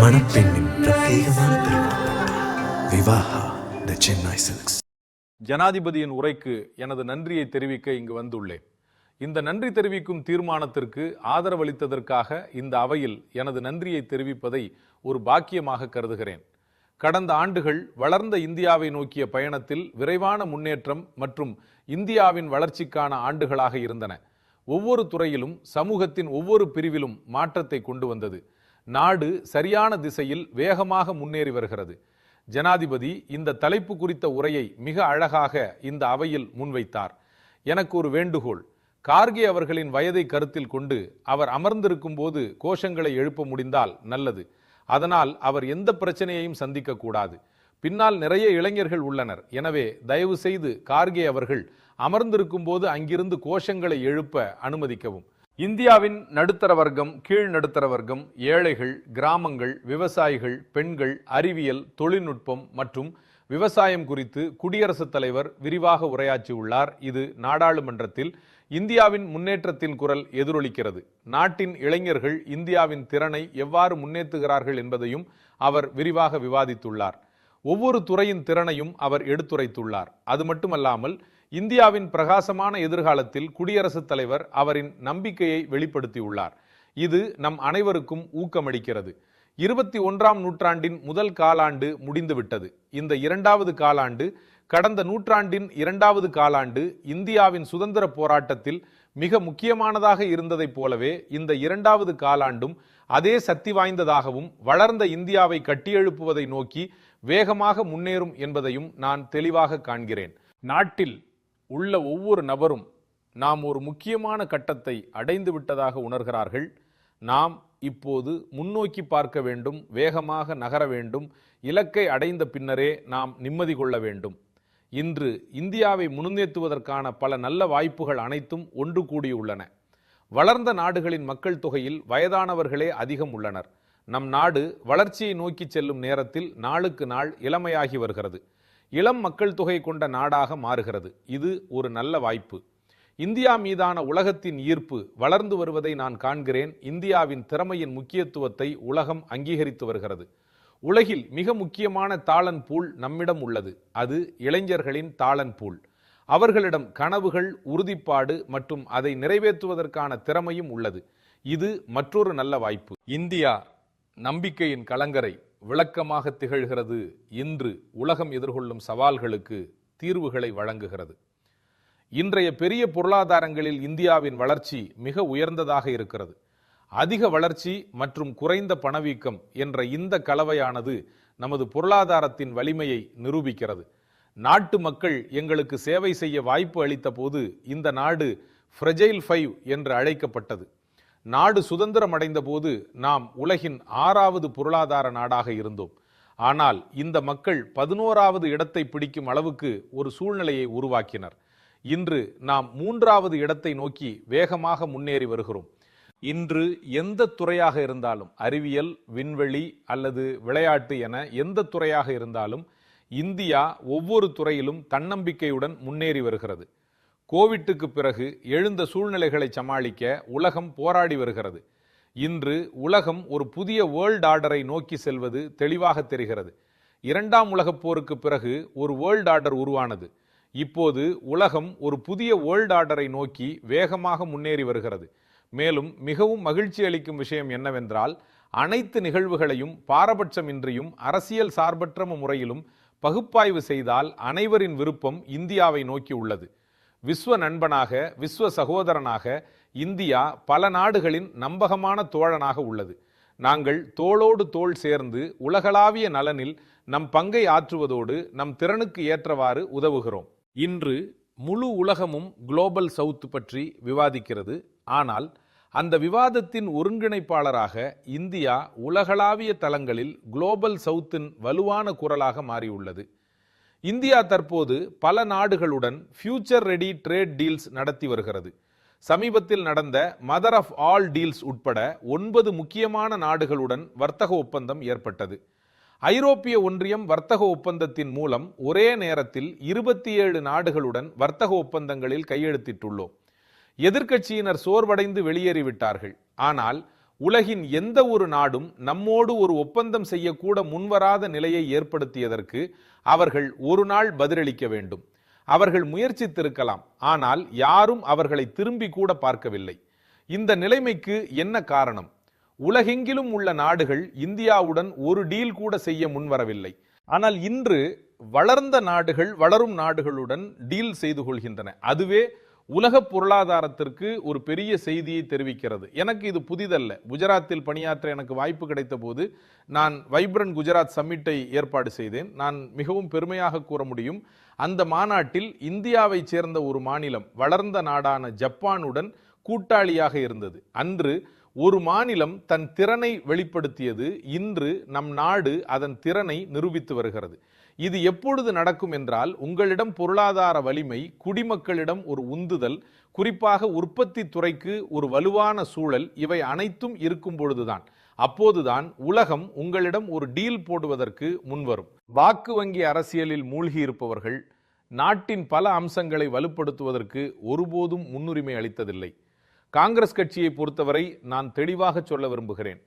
மணப்பெண்ணின் பிரத்யேகமான திருமணம் விவாஹா தி சென்னை சில்க்ஸ். ஜனாதிபதியின் உரைக்கு எனது நன்றியை தெரிவிக்க இங்கு வந்துள்ளேன். இந்த நன்றி தெரிவிக்கும் தீர்மானத்திற்கு ஆதரவளித்ததற்காக இந்த அவையில் எனது நன்றியை தெரிவிப்பதை ஒரு பாக்கியமாக கருதுகிறேன். கடந்த ஆண்டுகள் வளர்ந்த இந்தியாவை நோக்கிய பயணத்தில் விரைவான முன்னேற்றம் மற்றும் இந்தியாவின் வளர்ச்சிக்கான ஆண்டுகளாக இருந்தன. ஒவ்வொரு துறையிலும் சமூகத்தின் ஒவ்வொரு பிரிவிலும் மாற்றத்தை கொண்டு வந்தது. நாடு சரியான திசையில் வேகமாக முன்னேறி வருகிறது. ஜனாதிபதி இந்த தலைப்பு குறித்த உரையை மிக அழகாக இந்த அவையில் முன்வைத்தார். எனக்கு ஒரு வேண்டுகோள். கார்கே அவர்களின் வயதை கருத்தில் கொண்டு அவர் அமர்ந்திருக்கும் போது கோஷங்களை எழுப்ப முடிந்தால் நல்லது. அதனால் அவர் எந்த பிரச்சனையையும் சந்திக்க கூடாது. பின்னால் நிறைய இளைஞர்கள் உள்ளனர். எனவே தயவு செய்து கார்கே அவர்கள் அமர்ந்திருக்கும் போது அங்கிருந்து கோஷங்களை எழுப்ப அனுமதிக்கவும். இந்தியாவின் நடுத்தர வர்க்கம், கீழ் நடுத்தர வர்க்கம், ஏழைகள், கிராமங்கள், விவசாயிகள், பெண்கள், அறிவியல், தொழில்நுட்பம் மற்றும் விவசாயம் குறித்து குடியரசுத் தலைவர் விரிவாக உரையாற்றியுள்ளார். இது நாடாளுமன்றத்தில் இந்தியாவின் முன்னேற்றத்தின் குரல் எதிரொலிக்கிறது. நாட்டின் இளைஞர்கள் இந்தியாவின் திறனை எவ்வாறு முன்னேற்றுகிறார்கள் என்பதையும் அவர் விரிவாக விவாதித்துள்ளார். ஒவ்வொரு துறையின் திறனையும் அவர் எடுத்துரைத்துள்ளார். அது மட்டுமல்லாமல் இந்தியாவின் பிரகாசமான எதிர்காலத்தில் குடியரசுத் தலைவர் அவரின் நம்பிக்கையை வெளிப்படுத்தியுள்ளார். இது நம் அனைவருக்கும் ஊக்கமளிக்கிறது. 21ஆம் நூற்றாண்டின் முதல் காலாண்டு முடிந்துவிட்டது. இந்த இரண்டாவது காலாண்டு கடந்த நூற்றாண்டின் இரண்டாவது காலாண்டு இந்தியாவின் சுதந்திர போராட்டத்தில் மிக முக்கியமானதாக இருந்ததைப் போலவே இந்த இரண்டாவது காலாண்டும் அதே சக்தி வாய்ந்ததாகவும் வளர்ந்த இந்தியாவை கட்டியெழுப்புவதை நோக்கி வேகமாக முன்னேறும் என்பதையும் நான் தெளிவாக காண்கிறேன். நாட்டில் உள்ள ஒவ்வொரு நபரும் நாம் ஒரு முக்கியமான கட்டத்தை அடைந்து விட்டதாக உணர்கிறார்கள். நாம் இப்போது முன்னோக்கி பார்க்க வேண்டும், வேகமாக நகர வேண்டும். இலக்கை அடைந்த பின்னரே நாம் நிம்மதி கொள்ள வேண்டும். இன்று இந்தியாவை முன்னேற்றுவதற்கான பல நல்ல வாய்ப்புகள் அனைத்தும் ஒன்று கூடியுள்ளன. வளர்ந்த நாடுகளின் மக்கள் தொகையில் வயதானவர்களே அதிகம் உள்ளனர். நம் நாடு வளர்ச்சியை நோக்கி செல்லும் நேரத்தில் நாளுக்கு நாள் இளமையாகி வருகிறது. இளம் மக்கள் தொகை கொண்ட நாடாக மாறுகிறது. இது ஒரு நல்ல வாய்ப்பு. இந்தியா மீதான உலகத்தின் ஈர்ப்பு வளர்ந்து வருவதை நான் காண்கிறேன். இந்தியாவின் திறமையின் முக்கியத்துவத்தை உலகம் அங்கீகரித்து வருகிறது. உலகில் மிக முக்கியமான டாலன்ட் பூல் நம்மிடம் உள்ளது. அது இளைஞர்களின் டாலன்ட் பூல். அவர்களிடம் கனவுகள், உறுதிப்பாடு மற்றும் அதை நிறைவேற்றுவதற்கான திறமையும் உள்ளது. இது மற்றொரு நல்ல வாய்ப்பு. இந்தியா நம்பிக்கையின் கலங்கரை விளக்கமாக திகழ்கிறது. இன்று உலகம் எதிர்கொள்ளும் சவால்களுக்கு தீர்வுகளை வழங்குகிறது. இன்றைய பெரிய பொருளாதாரங்களில் இந்தியாவின் வளர்ச்சி மிக உயர்ந்ததாக இருக்கிறது. அதிக வளர்ச்சி மற்றும் குறைந்த பணவீக்கம் என்ற இந்த கலவையானது நமது பொருளாதாரத்தின் வலிமையை நிரூபிக்கிறது. நாட்டு மக்கள் எங்களுக்கு சேவை செய்ய வாய்ப்பு அளித்த போது இந்த நாடு ஃப்ரெஜைல் 5 என்று அழைக்கப்பட்டது. நாடு சுதந்திரம் அடைந்த போது நாம் உலகின் 6வது பொருளாதார நாடாக இருந்தோம். ஆனால் இந்த மக்கள் 11வது இடத்தை பிடிக்கும் அளவுக்கு ஒரு சூழ்நிலையை உருவாக்கினர். இன்று நாம் 3வது இடத்தை நோக்கி வேகமாக முன்னேறி வருகிறோம். இன்று எந்த துறையாக இருந்தாலும், அறிவியல், விண்வெளி அல்லது விளையாட்டு என எந்த துறையாக இருந்தாலும் இந்தியா ஒவ்வொரு துறையிலும் தன்னம்பிக்கையுடன் முன்னேறி வருகிறது. கோவிட்டுக்கு பிறகு எழுந்த சூழ்நிலைகளை சமாளிக்க உலகம் போராடி வருகிறது. இன்று உலகம் ஒரு புதிய வேர்ல்ட் ஆர்டரை நோக்கி செல்வது தெளிவாக தெரிகிறது. 2ஆம் உலகப் போருக்கு பிறகு ஒரு வேர்ல்ட் ஆர்டர் உருவானது. இப்போது உலகம் ஒரு புதிய வேர்ல்ட் ஆர்டரை நோக்கி வேகமாக முன்னேறி வருகிறது. மேலும் மிகவும் மகிழ்ச்சி அளிக்கும் விஷயம் என்னவென்றால், அனைத்து நிகழ்வுகளையும் பாரபட்சமின்றியும் அரசியல் சார்பற்ற முறையிலும் பகுப்பாய்வு செய்தால் அனைவரின் விருப்பம் இந்தியாவை நோக்கி உள்ளது. விஸ்வ நண்பனாக, விஸ்வ சகோதரனாக இந்தியா பல நாடுகளின் நம்பகமான தோழனாக உள்ளது. நாங்கள் தோளோடு தோள் சேர்ந்து உலகளாவிய நலனில் நம் பங்கை ஆற்றுவதோடு நம் திறனுக்கு ஏற்றவாறு உதவுகிறோம். இன்று முழு உலகமும் குளோபல் சவுத் பற்றி விவாதிக்கிறது. ஆனால் அந்த விவாதத்தின் ஒருங்கிணைப்பாளராக இந்தியா உலகளாவிய தளங்களில் குளோபல் சவுத்தின் வலுவான குரலாக மாறியுள்ளது. இந்தியா தற்போது பல நாடுகளுடன் ஃபியூச்சர் ரெடி ட்ரேட் டீல்ஸ் நடத்தி வருகிறது. சமீபத்தில் நடந்த மதர் ஆஃப் ஆல் டீல்ஸ் உட்பட 9 முக்கியமான நாடுகளுடன் வர்த்தக ஒப்பந்தம் ஏற்பட்டது. ஐரோப்பிய ஒன்றியம் வர்த்தக ஒப்பந்தத்தின் மூலம் ஒரே நேரத்தில் 27 நாடுகளுடன் வர்த்தக ஒப்பந்தங்களில் கையெழுத்திட்டுள்ளோம். எதிர்க்கட்சியினர் சோர்வடைந்து வெளியேறிவிட்டார்கள். ஆனால் உலகின் எந்த ஒரு நாடும் நம்மோடு ஒரு ஒப்பந்தம் செய்யக்கூட முன்வராத நிலையை ஏற்படுத்தியதற்கு அவர்கள் ஒரு நாள் பதிலளிக்க வேண்டும். அவர்கள் முயற்சித்திருக்கலாம், ஆனால் யாரும் அவர்களை திரும்பி கூட பார்க்கவில்லை. இந்த நிலைமைக்கு என்ன காரணம்? உலகெங்கிலும் உள்ள நாடுகள் இந்தியாவுடன் ஒரு டீல் கூட செய்ய முன்வரவில்லை. ஆனால் இன்று வளர்ந்த நாடுகள் வளரும் நாடுகளுடன் டீல் செய்து கொள்கின்றன. அதுவே உலக பொருளாதாரத்திற்கு ஒரு பெரிய செய்தியை தெரிவிக்கிறது. எனக்கு இது புதிதல்ல. குஜராத்தில் பணியாற்ற எனக்கு வாய்ப்பு கிடைத்த போது நான் வைப்ரண்ட் குஜராத் சம்மிட்டை ஏற்பாடு செய்தேன். நான் மிகவும் பெருமையாக கூற முடியும், அந்த மாநாட்டில் இந்தியாவை சேர்ந்த ஒரு மாநிலம் வளர்ந்த நாடான ஜப்பானுடன் கூட்டாளியாக இருந்தது. அன்று ஒரு மாநிலம் தன் திறனை வெளிப்படுத்தியது. இன்று நம் நாடு அதன் திறனை நிரூபித்து வருகிறது. இது எப்பொழுது நடக்கும் என்றால், உங்களிடம் பொருளாதார வலிமை, குடிமக்களிடம் ஒரு உந்துதல், குறிப்பாக உற்பத்தி துறைக்கு ஒரு வலுவான சூழல், இவை அனைத்தும் இருக்கும் பொழுதுதான். அப்போதுதான் உலகம் உங்களிடம் ஒரு டீல் போடுவதற்கு முன்வரும். வாக்கு வங்கி அரசியலில் மூழ்கி இருப்பவர்கள் நாட்டின் பல அம்சங்களை வலுப்படுத்துவதற்கு ஒருபோதும் முன்னுரிமை அளித்ததில்லை. காங்கிரஸ் கட்சியை பொறுத்தவரை நான் தெளிவாக சொல்ல விரும்புகிறேன்,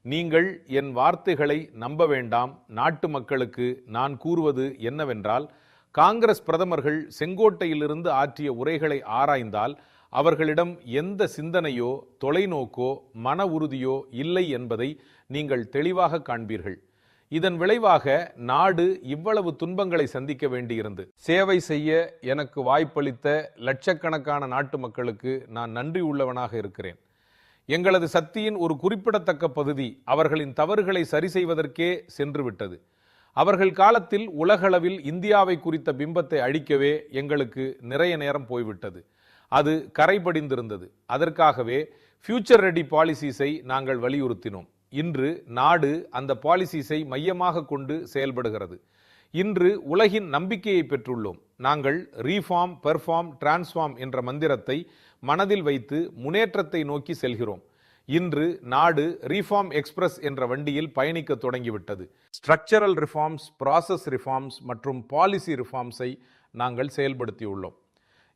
நீங்கள் என் வார்த்தைகளை நம்ப வேண்டாம். நாட்டு மக்களுக்கு நான் கூறுவது என்னவென்றால், காங்கிரஸ் பிரதமர்கள் செங்கோட்டையிலிருந்து ஆற்றிய உரைகளை ஆராய்ந்தால் அவர்களிடம் எந்த சிந்தனையோ தொலைநோக்கோ மன உறுதியோ இல்லை என்பதை நீங்கள் தெளிவாக காண்பீர்கள். இதன் விளைவாக நாடு இவ்வளவு துன்பங்களை சந்திக்க வேண்டியிருந்தது. சேவை செய்ய எனக்கு வாய்ப்பளித்த லட்சக்கணக்கான நாட்டு மக்களுக்கு நான் நன்றி உள்ளவனாக இருக்கிறேன். எங்களது சக்தியின் ஒரு குறிப்பிடத்தக்க பகுதி அவர்களின் தவறுகளை சரி செய்வதற்கே சென்றுவிட்டது. அவர்கள் காலத்தில் உலகளவில் இந்தியாவை குறித்த பிம்பத்தை அழிக்கவே எங்களுக்கு நிறைய நேரம் போய்விட்டது. அது கரைபடிந்திருந்தது. அதற்காகவே ஃபியூச்சர் ரெடி பாலிசிஸை நாங்கள் வலியுறுத்தினோம். இன்று நாடு அந்த பாலிசிஸை மையமாக கொண்டு செயல்படுகிறது. இன்று உலகின் நம்பிக்கையை பெற்றுள்ளோம். நாங்கள் ரீஃபார்ம், பெர்ஃபார்ம், டிரான்ஸ்ஃபார்ம் என்ற மந்திரத்தை மனதில் வைத்து முன்னேற்றத்தை நோக்கி செல்கிறோம். இன்று நாடு ரீஃபார்ம் எக்ஸ்பிரஸ் என்ற வண்டியில் பயணிக்க தொடங்கிவிட்டது. ஸ்ட்ரக்சரல் ரிஃபார்ம்ஸ், ப்ராசஸ் ரிஃபார்ம்ஸ் மற்றும் பாலிசி ரிஃபார்ம்ஸை நாங்கள் செயல்படுத்தியுள்ளோம்.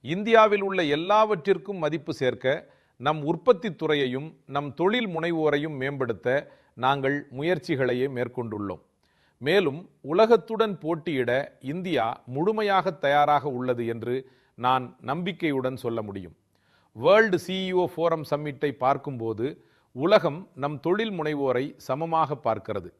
இந்தியாவில் உள்ள எல்லாவற்றிற்கும் மதிப்பு சேர்க்க, நம் உற்பத்தி துறையையும் நம் தொழில் முனைவோரையும் மேம்படுத்த நாங்கள் முயற்சிகளையே மேற்கொண்டுள்ளோம். மேலும் உலகத்துடன் போட்டியிட இந்தியா முழுமையாக தயாராக உள்ளது என்று நான் நம்பிக்கையுடன் சொல்ல முடியும். வேர்ல்டு சிஇஓ ஃபோரம் சம்மிட்டை பார்க்கும்போது உலகம் நம் தொழில் முனைவோரை சமமாக பார்க்கிறது.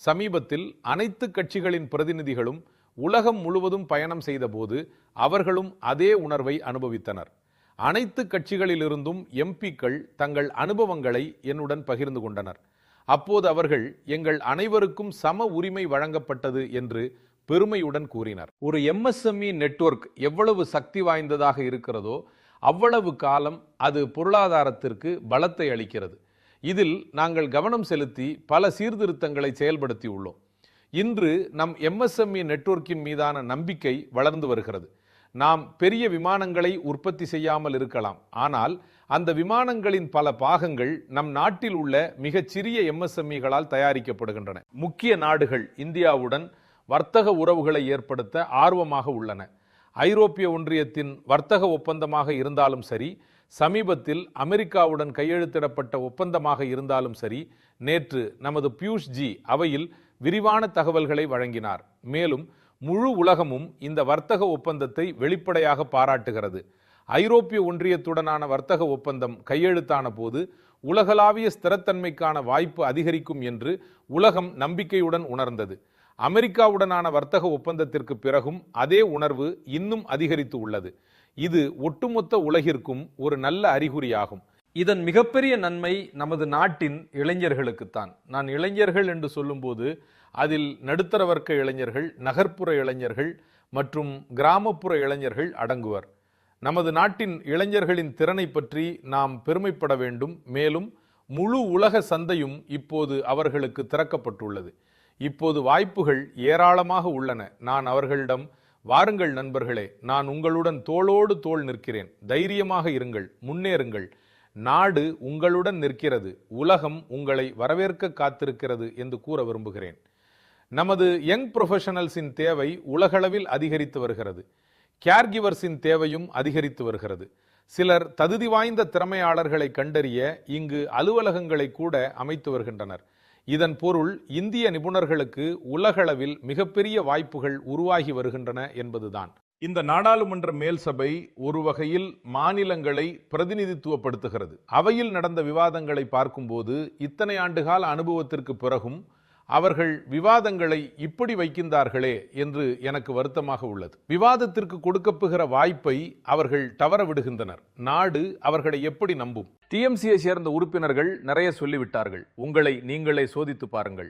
சமீபத்தில் அனைத்து கட்சிகளின் பிரதிநிதிகளும் உலகம் முழுவதும் பயணம் செய்தபோது அவர்களும் அதே உணர்வை அனுபவித்தனர். அனைத்து கட்சிகளிலிருந்தும் எம்பிக்கள் தங்கள் அனுபவங்களை என்னுடன் பகிர்ந்து கொண்டனர். அப்போது அவர்கள் எங்கள் அனைவருக்கும் சம உரிமை வழங்கப்பட்டது என்று பெருமையுடன் கூறினர். ஒரு எம்எஸ்எம்இ நெட்வொர்க் எவ்வளவு சக்தி வாய்ந்ததாக இருக்கிறதோ அவ்வளவு காலம் அது பொருளாதாரத்திற்கு பலத்தை அளிக்கிறது. இதில் நாங்கள் கவனம் செலுத்தி பல சீர்திருத்தங்களை செயல்படுத்தியுள்ளோம். இன்று நம் எம்எஸ்எம்இ நெட்வொர்க்கின் மீதான நம்பிக்கை வளர்ந்து வருகிறது. நாம் பெரிய விமானங்களை உற்பத்தி செய்யாமல் இருக்கலாம், ஆனால் அந்த விமானங்களின் பல பாகங்கள் நம் நாட்டில் உள்ள மிகச்சிறிய எம்எஸ்எம்இகளால் தயாரிக்கப்படுகின்றன. முக்கிய நாடுகள் இந்தியாவுடன் வர்த்தக உறவுகளை ஏற்படுத்த ஆர்வமாக உள்ளன. ஐரோப்பிய ஒன்றியத்தின் வர்த்தக ஒப்பந்தமாக இருந்தாலும் சரி, சமீபத்தில் அமெரிக்காவுடன் கையெழுத்திடப்பட்ட ஒப்பந்தமாக இருந்தாலும் சரி, நேற்று நமது பியூஷ் ஜி அவையில் விரிவான தகவல்களை வழங்கினார். மேலும் முழு உலகமும் இந்த வர்த்தக ஒப்பந்தத்தை வெளிப்படையாக பாராட்டுகிறது. ஐரோப்பிய ஒன்றியத்துடனான வர்த்தக ஒப்பந்தம் கையெழுத்தான போது உலகளாவிய ஸ்திரத்தன்மைக்கான வாய்ப்பு அதிகரிக்கும் என்று உலகம் நம்பிக்கையுடன் உணர்ந்தது. அமெரிக்காவுடனான வர்த்தக ஒப்பந்தத்திற்கு பிறகும் அதே உணர்வு இன்னும் அதிகரித்து உள்ளது. இது ஒட்டுமொத்த உலகிற்கும் ஒரு நல்ல அறிகுறியாகும். இதன் மிகப்பெரிய நன்மை நமது நாட்டின் இளைஞர்களுக்குத்தான். நான் இளைஞர்கள் என்று சொல்லும்போது அதில் நடுத்தர வர்க்க இளைஞர்கள், நகர்ப்புற இளைஞர்கள் மற்றும் கிராமப்புற இளைஞர்கள் அடங்குவர். நமது நாட்டின் இளைஞர்களின் திறனை பற்றி நாம் பெருமைப்பட வேண்டும். மேலும் முழு உலக சந்தையும் இப்போது அவர்களுக்கு திறக்கப்பட்டுள்ளது. இப்போது வாய்ப்புகள் ஏராளமாக உள்ளன. நான் அவர்களிடம், வாருங்கள் நண்பர்களே, நான் உங்களுடன் தோளோடு தோள் நிற்கிறேன், தைரியமாக இருங்கள், முன்னேறுங்கள், நாடு உங்களுடன் நிற்கிறது, உலகம் உங்களை வரவேற்க காத்திருக்கிறது என்று கூற விரும்புகிறேன். நமது யங் ப்ரொஃபஷனல்ஸின் தேவை உலகளவில் அதிகரித்து வருகிறது. கேர்கிவர்ஸின் தேவையும் அதிகரித்து வருகிறது. சிலர் தகுதி வாய்ந்த திறமையாளர்களை கண்டறிய இங்கு அலுவலகங்களை கூட அமைத்து வருகின்றனர். இதன் பொருள் இந்திய நிபுணர்களுக்கு உலகளவில் மிகப்பெரிய வாய்ப்புகள் உருவாகி வருகின்றன என்பதுதான். இந்த நாடாளுமன்ற மேல் சபை ஒரு வகையில் மாநிலங்களை பிரதிநிதித்துவப்படுத்துகிறது. அவையில் நடந்த விவாதங்களை பார்க்கும்போது இத்தனை ஆண்டுகால அனுபவத்திற்கு பிறகும் அவர்கள் விவாதங்களை இப்படி வைக்கின்றார்களே என்று எனக்கு வருத்தமாக உள்ளது. விவாதத்திற்கு கொடுக்கப்படுகிற வாய்ப்பை அவர்கள் தவற விடுகின்றனர். நாடு அவர்களை எப்படி நம்பும்? டிஎம்சியை சேர்ந்த உறுப்பினர்கள் நிறைய சொல்லிவிட்டார்கள். உங்களை நீங்களே சோதித்து பாருங்கள்.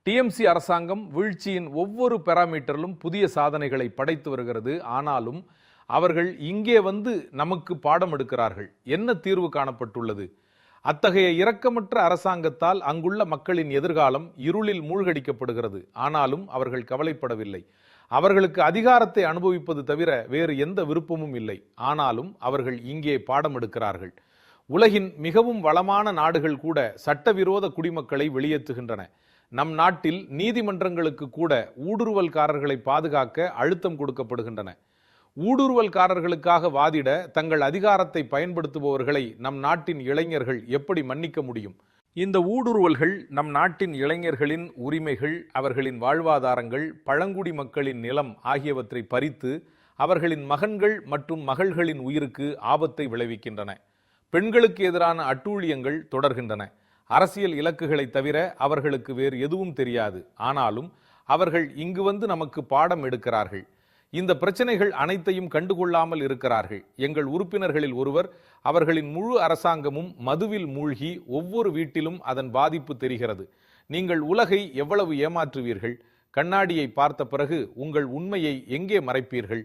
டிஎம்சி அரசாங்கம் வீழ்ச்சியின் ஒவ்வொரு பாராமீட்டரிலும் புதிய சாதனைகளை படைத்து வருகிறது. ஆனாலும் அவர்கள் இங்கே வந்து நமக்கு பாடம் எடுக்கிறார்கள். என்ன தீர்வு காணப்பட்டுள்ளது? அத்தகைய இரக்கமற்ற அரசாங்கத்தால் அங்குள்ள மக்களின் எதிர்காலம் இருளில் மூழ்கடிக்கப்படுகிறது. ஆனாலும் அவர்கள் கவலைப்படவில்லை. அவர்களுக்கு அதிகாரத்தை அனுபவிப்பது தவிர வேறு எந்த விருப்பமும் இல்லை. ஆனாலும் அவர்கள் இங்கே பாடம் எடுக்கிறார்கள். உலகின் மிகவும் வளமான நாடுகள் கூட சட்டவிரோத குடிமக்களை வெளியேற்றுகின்றன. நம் நாட்டில் நீதிமன்றங்களுக்கு கூட ஊடுருவல்காரர்களை பாதுகாக்க அழுத்தம் கொடுக்கப்படுகின்றன. ஊடுருவல்காரர்களுக்காக வாதிட தங்கள் அதிகாரத்தை பயன்படுத்துபவர்களை நம் நாட்டின் இளைஞர்கள் எப்படி மன்னிக்க முடியும்? இந்த ஊடுருவல்கள் நம் நாட்டின் இளைஞர்களின் உரிமைகள், அவர்களின் வாழ்வாதாரங்கள், பழங்குடி மக்களின் நிலம் ஆகியவற்றை பறித்து அவர்களின் மகன்கள் மற்றும் மகள்களின் உயிருக்கு ஆபத்தை விளைவிக்கின்றன. பெண்களுக்கு எதிரான அட்டூழியங்கள் தொடர்கின்றன. அரசியல் இலக்குகளை தவிர அவர்களுக்கு வேறு எதுவும் தெரியாது. ஆனாலும் அவர்கள் இங்கு வந்து நமக்கு பாடம் எடுக்கிறார்கள். இந்த பிரச்சனைகள் அனைத்தையும் கண்டுகொள்ளாமல் இருக்கிறார்கள். எங்கள் உறுப்பினர்களில் ஒருவர், அவர்களின் முழு அரசாங்கமும் மதுவில் மூழ்கி ஒவ்வொரு வீட்டிலும் அதன் பாதிப்பு தெரிகிறது. நீங்கள் உலகை எவ்வளவு ஏமாற்றுவீர்கள்? கண்ணாடியை பார்த்த பிறகு உங்கள் உண்மையை எங்கே மறைப்பீர்கள்?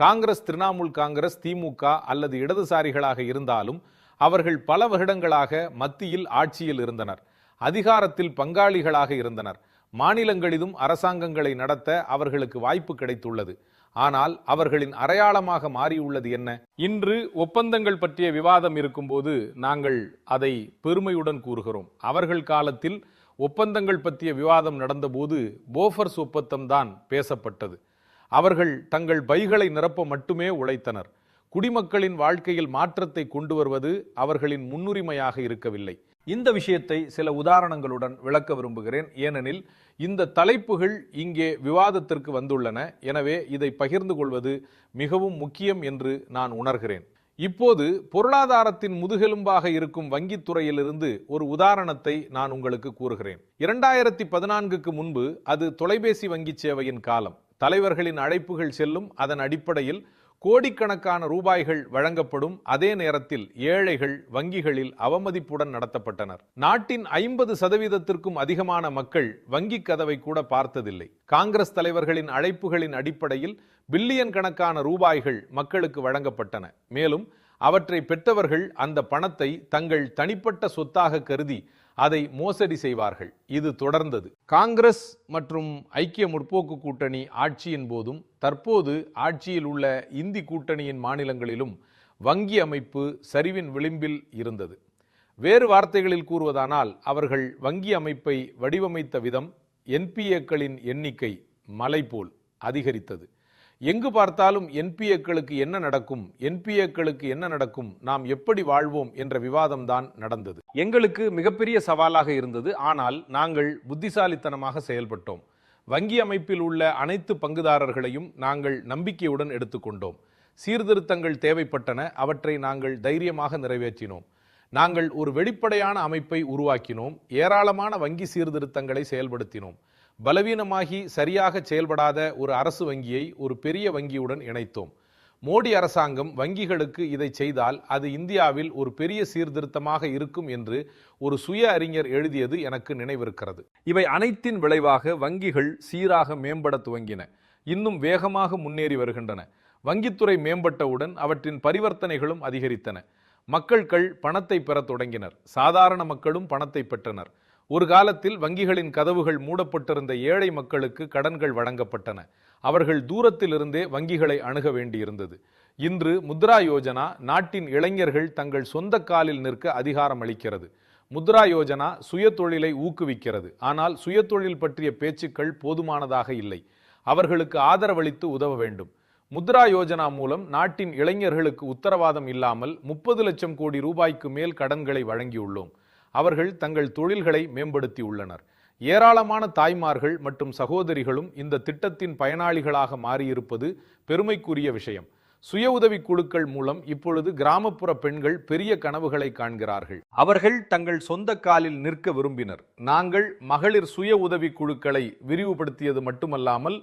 காங்கிரஸ், திரிணாமுல் காங்கிரஸ், திமுக அல்லது இடதுசாரிகளாக இருந்தாலும் அவர்கள் பல வருடங்களாக மத்தியில் ஆட்சியில் இருந்தனர். அதிகாரத்தில் பங்காளிகளாக இருந்தனர். மாநிலங்களிலும் அரசாங்கங்களை நடத்த அவர்களுக்கு வாய்ப்பு கிடைத்துள்ளது. ஆனால் அவர்களின் அடையாளமாக மாறியுள்ளது என்ன? இன்று ஒப்பந்தங்கள் பற்றிய விவாதம் இருக்கும்போது நாங்கள் அதை பெருமையுடன் கூறுகிறோம். அவர்கள் காலத்தில் ஒப்பந்தங்கள் பற்றிய விவாதம் நடந்தபோது போஃபர்ஸ் ஒப்பந்தம் தான் பேசப்பட்டது. அவர்கள் தங்கள் பைகளை நிரப்ப மட்டுமே உழைத்தனர். குடிமக்களின் வாழ்க்கையில் மாற்றத்தை கொண்டு வருவது அவர்களின் முன்னுரிமையாக இருக்கவில்லை. இந்த விஷயத்தை சில உதாரணங்களுடன் விளக்க விரும்புகிறேன். ஏனெனில் இந்த தலைப்புகள் இங்கே விவாதத்திற்கு வந்துள்ளன. எனவே இதை பகிர்ந்து கொள்வது மிகவும் முக்கியம் என்று நான் உணர்கிறேன். இப்போது பொருளாதாரத்தின் முதுகெலும்பாக இருக்கும் வங்கித்துறையிலிருந்து ஒரு உதாரணத்தை நான் உங்களுக்கு கூறுகிறேன். 2014க்கு முன்பு அது தொலைபேசி வங்கி சேவையின் காலம். தலைவர்களின் அழைப்புகள் செல்லும். அதன் அடிப்படையில் கோடிக்கணக்கான ரூபாய்கள் வழங்கப்படும். அதே நேரத்தில் ஏழைகள் வங்கிகளில் அவமதிப்புடன் நடத்தப்பட்டனர். நாட்டின் 50%க்கும் அதிகமான மக்கள் வங்கி கதவை கூட பார்த்ததில்லை. காங்கிரஸ் தலைவர்களின் அழைப்புகளின் அடிப்படையில் பில்லியன் கணக்கான ரூபாய்கள் மக்களுக்கு வழங்கப்பட்டன. மேலும் அவற்றை பெற்றவர்கள் அந்த பணத்தை தங்கள் தனிப்பட்ட சொத்தாக கருதி அதை மோசடி செய்வார்கள். இது தொடர்ந்தது. காங்கிரஸ் மற்றும் ஐக்கிய முற்போக்கு கூட்டணி ஆட்சியின் போதும் தற்போது ஆட்சியில் உள்ள இந்தி கூட்டணியின் மாநிலங்களிலும் வங்கி அமைப்பு சரிவின் விளிம்பில் இருந்தது. வேறு வார்த்தைகளில் கூறுவதானால் அவர்கள் வங்கி அமைப்பை வடிவமைத்த விதம் என்பிஏக்களின் எண்ணிக்கை மலை போல் அதிகரித்தது. எங்கு பார்த்தாலும் என்பிஏக்களுக்கு என்ன நடக்கும், என்பிஏக்களுக்கு என்ன நடக்கும், நாம் எப்படி வாழ்வோம் என்ற விவாதம் தான் நடந்தது. எங்களுக்கு மிகப்பெரிய சவாலாக இருந்தது. ஆனால் நாங்கள் புத்திசாலித்தனமாக செயல்பட்டோம். வங்கி அமைப்பில் உள்ள அனைத்து பங்குதாரர்களையும் நாங்கள் நம்பிக்கையுடன் எடுத்துக்கொண்டோம். சீர்திருத்தங்கள் தேவைப்பட்டன. அவற்றை நாங்கள் தைரியமாக நிறைவேற்றினோம். நாங்கள் ஒரு வெளிப்படையான அமைப்பை உருவாக்கினோம். ஏராளமான வங்கி சீர்திருத்தங்களை செயல்படுத்தினோம். பலவீனமாகி சரியாக செயல்படாத ஒரு அரசு வங்கியை ஒரு பெரிய வங்கியுடன் இணைத்தோம். மோடி அரசாங்கம் வங்கிகளுக்கு இதை செய்தால் அது இந்தியாவில் ஒரு பெரிய சீர்திருத்தமாக இருக்கும் என்று ஒரு சுய அறிஞர் எழுதியது எனக்கு நினைவிருக்கிறது. இவை அனைத்தின் விளைவாக வங்கிகள் சீராக மேம்பட துவங்கின. இன்னும் வேகமாக முன்னேறி வருகின்றன. வங்கித்துறை மேம்பட்டவுடன் அவற்றின் பரிவர்த்தனைகளும் அதிகரித்தன. மக்கள் பணத்தை பெற தொடங்கினர். சாதாரண மக்களும் பணத்தை பெற்றனர். ஒரு காலத்தில் வங்கிகளின் கதவுகள் மூடப்பட்டிருந்த ஏழை மக்களுக்கு கடன்கள் வழங்கப்பட்டன. அவர்கள் தூரத்தில் இருந்தே வங்கிகளை அணுக வேண்டியிருந்தது. இன்று முத்ரா யோஜனா நாட்டின் இளைஞர்கள் தங்கள் சொந்த காலில் நிற்க அதிகாரம் அளிக்கிறது. முத்ரா யோஜனா சுய தொழிலை ஊக்குவிக்கிறது. ஆனால் சுய தொழில் பற்றிய பேச்சுக்கள் போதுமானதாக இல்லை. அவர்களுக்கு ஆதரவளித்து உதவ வேண்டும். முத்ரா யோஜனா மூலம் நாட்டின் இளைஞர்களுக்கு உத்தரவாதம் இல்லாமல் 30 லட்சம் கோடி ரூபாய்க்கு மேல் கடன்களை வழங்கியுள்ளோம். அவர்கள் தங்கள் தொழில்களை மேம்படுத்தி உள்ளனர். ஏராளமான தாய்மார்கள் மற்றும் சகோதரிகளும் இந்த திட்டத்தின் பயனாளிகளாக மாறியிருப்பது பெருமைக்குரிய விஷயம். சுய உதவி குழுக்கள் மூலம் இப்பொழுது கிராமப்புற பெண்கள் பெரிய கனவுகளை காண்கிறார்கள். அவர்கள் தங்கள் சொந்த காலில் நிற்க விரும்பினர். நாங்கள் மகளிர் சுய உதவி குழுக்களை விரிவுபடுத்தியது மட்டுமல்லாமல்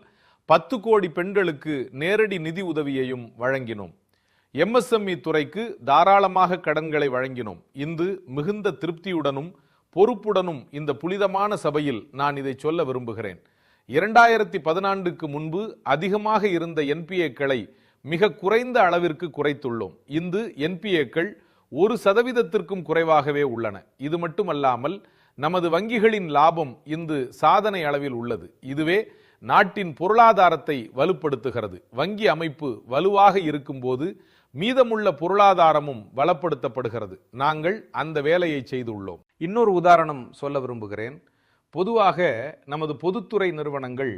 10 கோடி பெண்களுக்கு நேரடி நிதி உதவியையும் வழங்கினோம். MSME துறைக்கு தாராளமாக கடன்களை வழங்கினோம். இன்று மிகுந்த திருப்தியுடனும் பொறுப்புடனும் இந்த புனிதமான சபையில் நான் இதை சொல்ல விரும்புகிறேன். 2014க்கு முன்பு அதிகமாக இருந்த NPAக்களை மிக குறைந்த அளவிற்கு குறைத்துள்ளோம். இன்று NPAக்கள் 1% குறைவாகவே உள்ளன. இது மட்டுமல்லாமல் நமது வங்கிகளின் லாபம் இன்று சாதனை அளவில் உள்ளது. இதுவே நாட்டின் பொருளாதாரத்தை வலுப்படுத்துகிறது. வங்கி அமைப்பு வலுவாக இருக்கும்போது மீதமுள்ள பொருளாதாரமும் வளப்படுத்தப்படுகிறது. நாங்கள் அந்த வேலையை செய்துள்ளோம். இன்னொரு உதாரணம் சொல்ல விரும்புகிறேன். பொதுவாக நமது பொதுத்துறை நிறுவனங்கள்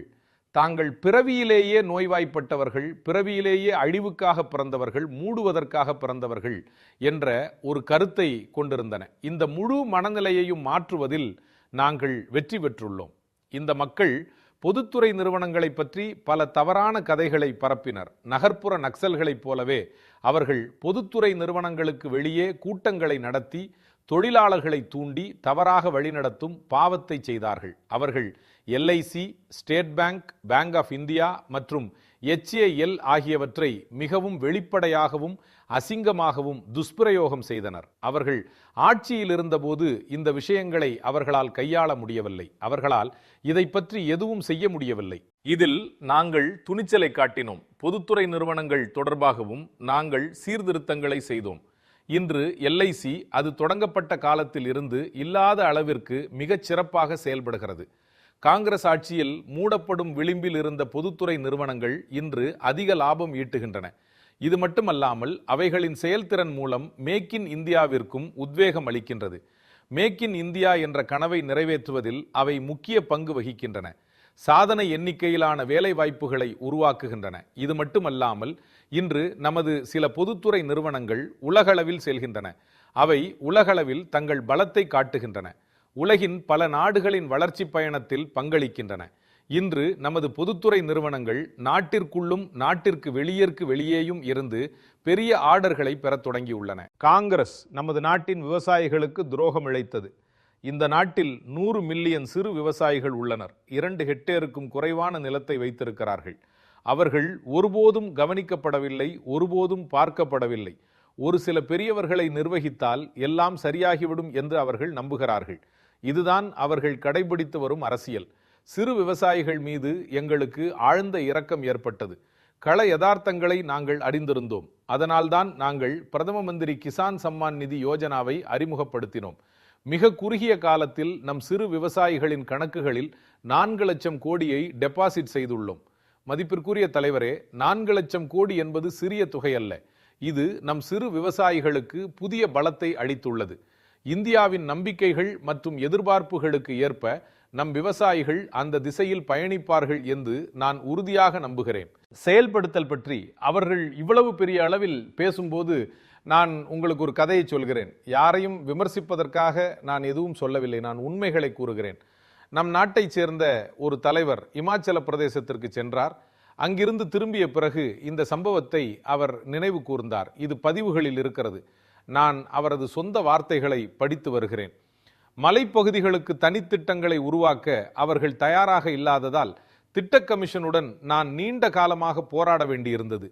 தாங்கள் பிறவியிலேயே நோய்வாய்ப்பட்டவர்கள், பிறவியிலேயே அழிவுக்காக பிறந்தவர்கள், மூடுவதற்காக பிறந்தவர்கள் என்ற ஒரு கருத்தை கொண்டிருந்தன. இந்த முழு மனநிலையையும் மாற்றுவதில் நாங்கள் வெற்றி பெற்றுள்ளோம். இந்த மக்கள் பொதுத்துறை நிறுவனங்களை பற்றி பல தவறான கதைகளை பரப்பினர். நகர்ப்புற நக்சல்களைப் போலவே அவர்கள் பொதுத்துறை நிறுவனங்களுக்கு வெளியே கூட்டங்களை நடத்தி தொழிலாளர்களை தூண்டி தவறாக வழிநடத்தும் பாவத்தை செய்தார்கள். அவர்கள் LIC, State Bank, Bank of India மற்றும் HAL ஆகியவற்றை மிகவும் வெளிப்படையாகவும் அசிங்கமாகவும் துஷ்பிரயோகம் செய்தனர். அவர்கள் ஆட்சியில் இருந்தபோது இந்த விஷயங்களை அவர்களால் கையாள முடியவில்லை. அவர்களால் இதை பற்றி எதுவும் செய்ய முடியவில்லை. இதில் நாங்கள் துணிச்சலை காட்டினோம். பொதுத்துறை நிறுவனங்கள் தொடர்பாகவும் நாங்கள் சீர்திருத்தங்களை செய்தோம். இன்று LIC அது தொடங்கப்பட்ட காலத்தில் இருந்து இல்லாத அளவிற்கு மிகச் சிறப்பாக செயல்படுகிறது. காங்கிரஸ் ஆட்சியில் மூடப்படும் விளிம்பில் இருந்த பொதுத்துறை நிறுவனங்கள் இன்று அதிக லாபம் ஈட்டுகின்றன. இது மட்டுமல்லாமல் அவைகளின் செயல்திறன் மூலம் மேக் இன் இந்தியாவிற்கும் உத்வேகம் அளிக்கின்றது. மேக் இன் இந்தியா என்ற கனவை நிறைவேற்றுவதில் அவை முக்கிய பங்கு வகிக்கின்றன. சாதனை எண்ணிக்கையிலான வேலை வாய்ப்புகளை உருவாக்குகின்றன. இது மட்டுமல்லாமல் இன்று நமது சில பொதுத்துறை நிறுவனங்கள் உலகளவில் செல்கின்றன. அவை உலகளவில் தங்கள் பலத்தை காட்டுகின்றன. உலகின் பல நாடுகளின் வளர்ச்சி பயணத்தில் பங்களிக்கின்றன. இன்று நமது பொதுத்துறை நிறுவனங்கள் நாட்டிற்குள்ளும் நாட்டிற்கு வெளியேயும் இருந்து பெரிய ஆர்டர்களை பெறத் தொடங்கியுள்ளன. காங்கிரஸ் நமது நாட்டின் விவசாயிகளுக்கு துரோகம் இழைத்தது. இந்த நாட்டில் 100 மில்லியன் சிறு விவசாயிகள் உள்ளனர். 2 ஹெக்டேருக்கும் குறைவான நிலத்தை வைத்திருக்கிறார்கள். அவர்கள் ஒருபோதும் கவனிக்கப்படவில்லை, ஒருபோதும் பார்க்கப்படவில்லை. ஒரு சில பெரியவர்களை நிர்வகித்தால் எல்லாம் சரியாகிவிடும் என்று அவர்கள் நம்புகிறார்கள். இதுதான் அவர்கள் கடைபிடித்து வரும் அரசியல். சிறு விவசாயிகள் மீது எங்களுக்கு ஆழ்ந்த இரக்கம் ஏற்பட்டது. கள யதார்த்தங்களை நாங்கள் அறிந்திருந்தோம். அதனால்தான் நாங்கள் பிரதம மந்திரி கிசான் சம்மான் நிதி யோஜனாவை அறிமுகப்படுத்தினோம். மிக குறுகிய காலத்தில் நம் சிறு விவசாயிகளின் கணக்குகளில் 4 லட்சம் கோடியை டெபாசிட் செய்துள்ளோம். மதிப்பிற்குரிய தலைவரே, 4 லட்சம் கோடி என்பது சிறிய தொகை அல்ல. இது நம் சிறு விவசாயிகளுக்கு புதிய பலத்தை அளித்துள்ளது. இந்தியாவின் நம்பிக்கைகள் மற்றும் எதிர்பார்ப்புகளுக்கு ஏற்ப நம் விவசாயிகள் அந்த திசையில் பயணிப்பார்கள் என்று நான் உறுதியாக நம்புகிறேன். செயல்படுத்தல் பற்றி அவர்கள் இவ்வளவு பெரிய அளவில் பேசும்போது நான் உங்களுக்கு ஒரு கதையை சொல்கிறேன். யாரையும் விமர்சிப்பதற்காக நான் எதுவும் சொல்லவில்லை, நான் உண்மைகளை கூறுகிறேன். நம் நாட்டைச் சேர்ந்த ஒரு தலைவர் இமாச்சல பிரதேசத்திற்கு சென்றார். அங்கிருந்து திரும்பிய பிறகு இந்த சம்பவத்தை அவர் நினைவு கூர்ந்தார். இது பதிவுகளில் இருக்கிறது. நான் அவரது சொந்த வார்த்தைகளை படித்து வருகிறேன். மலைப்பகுதிகளுக்கு தனித்திட்டங்களை உருவாக்க அவர்கள் தயாராக இல்லாததால் திட்ட கமிஷனுடன் நான் நீண்ட காலமாக போராட வேண்டியிருந்தது.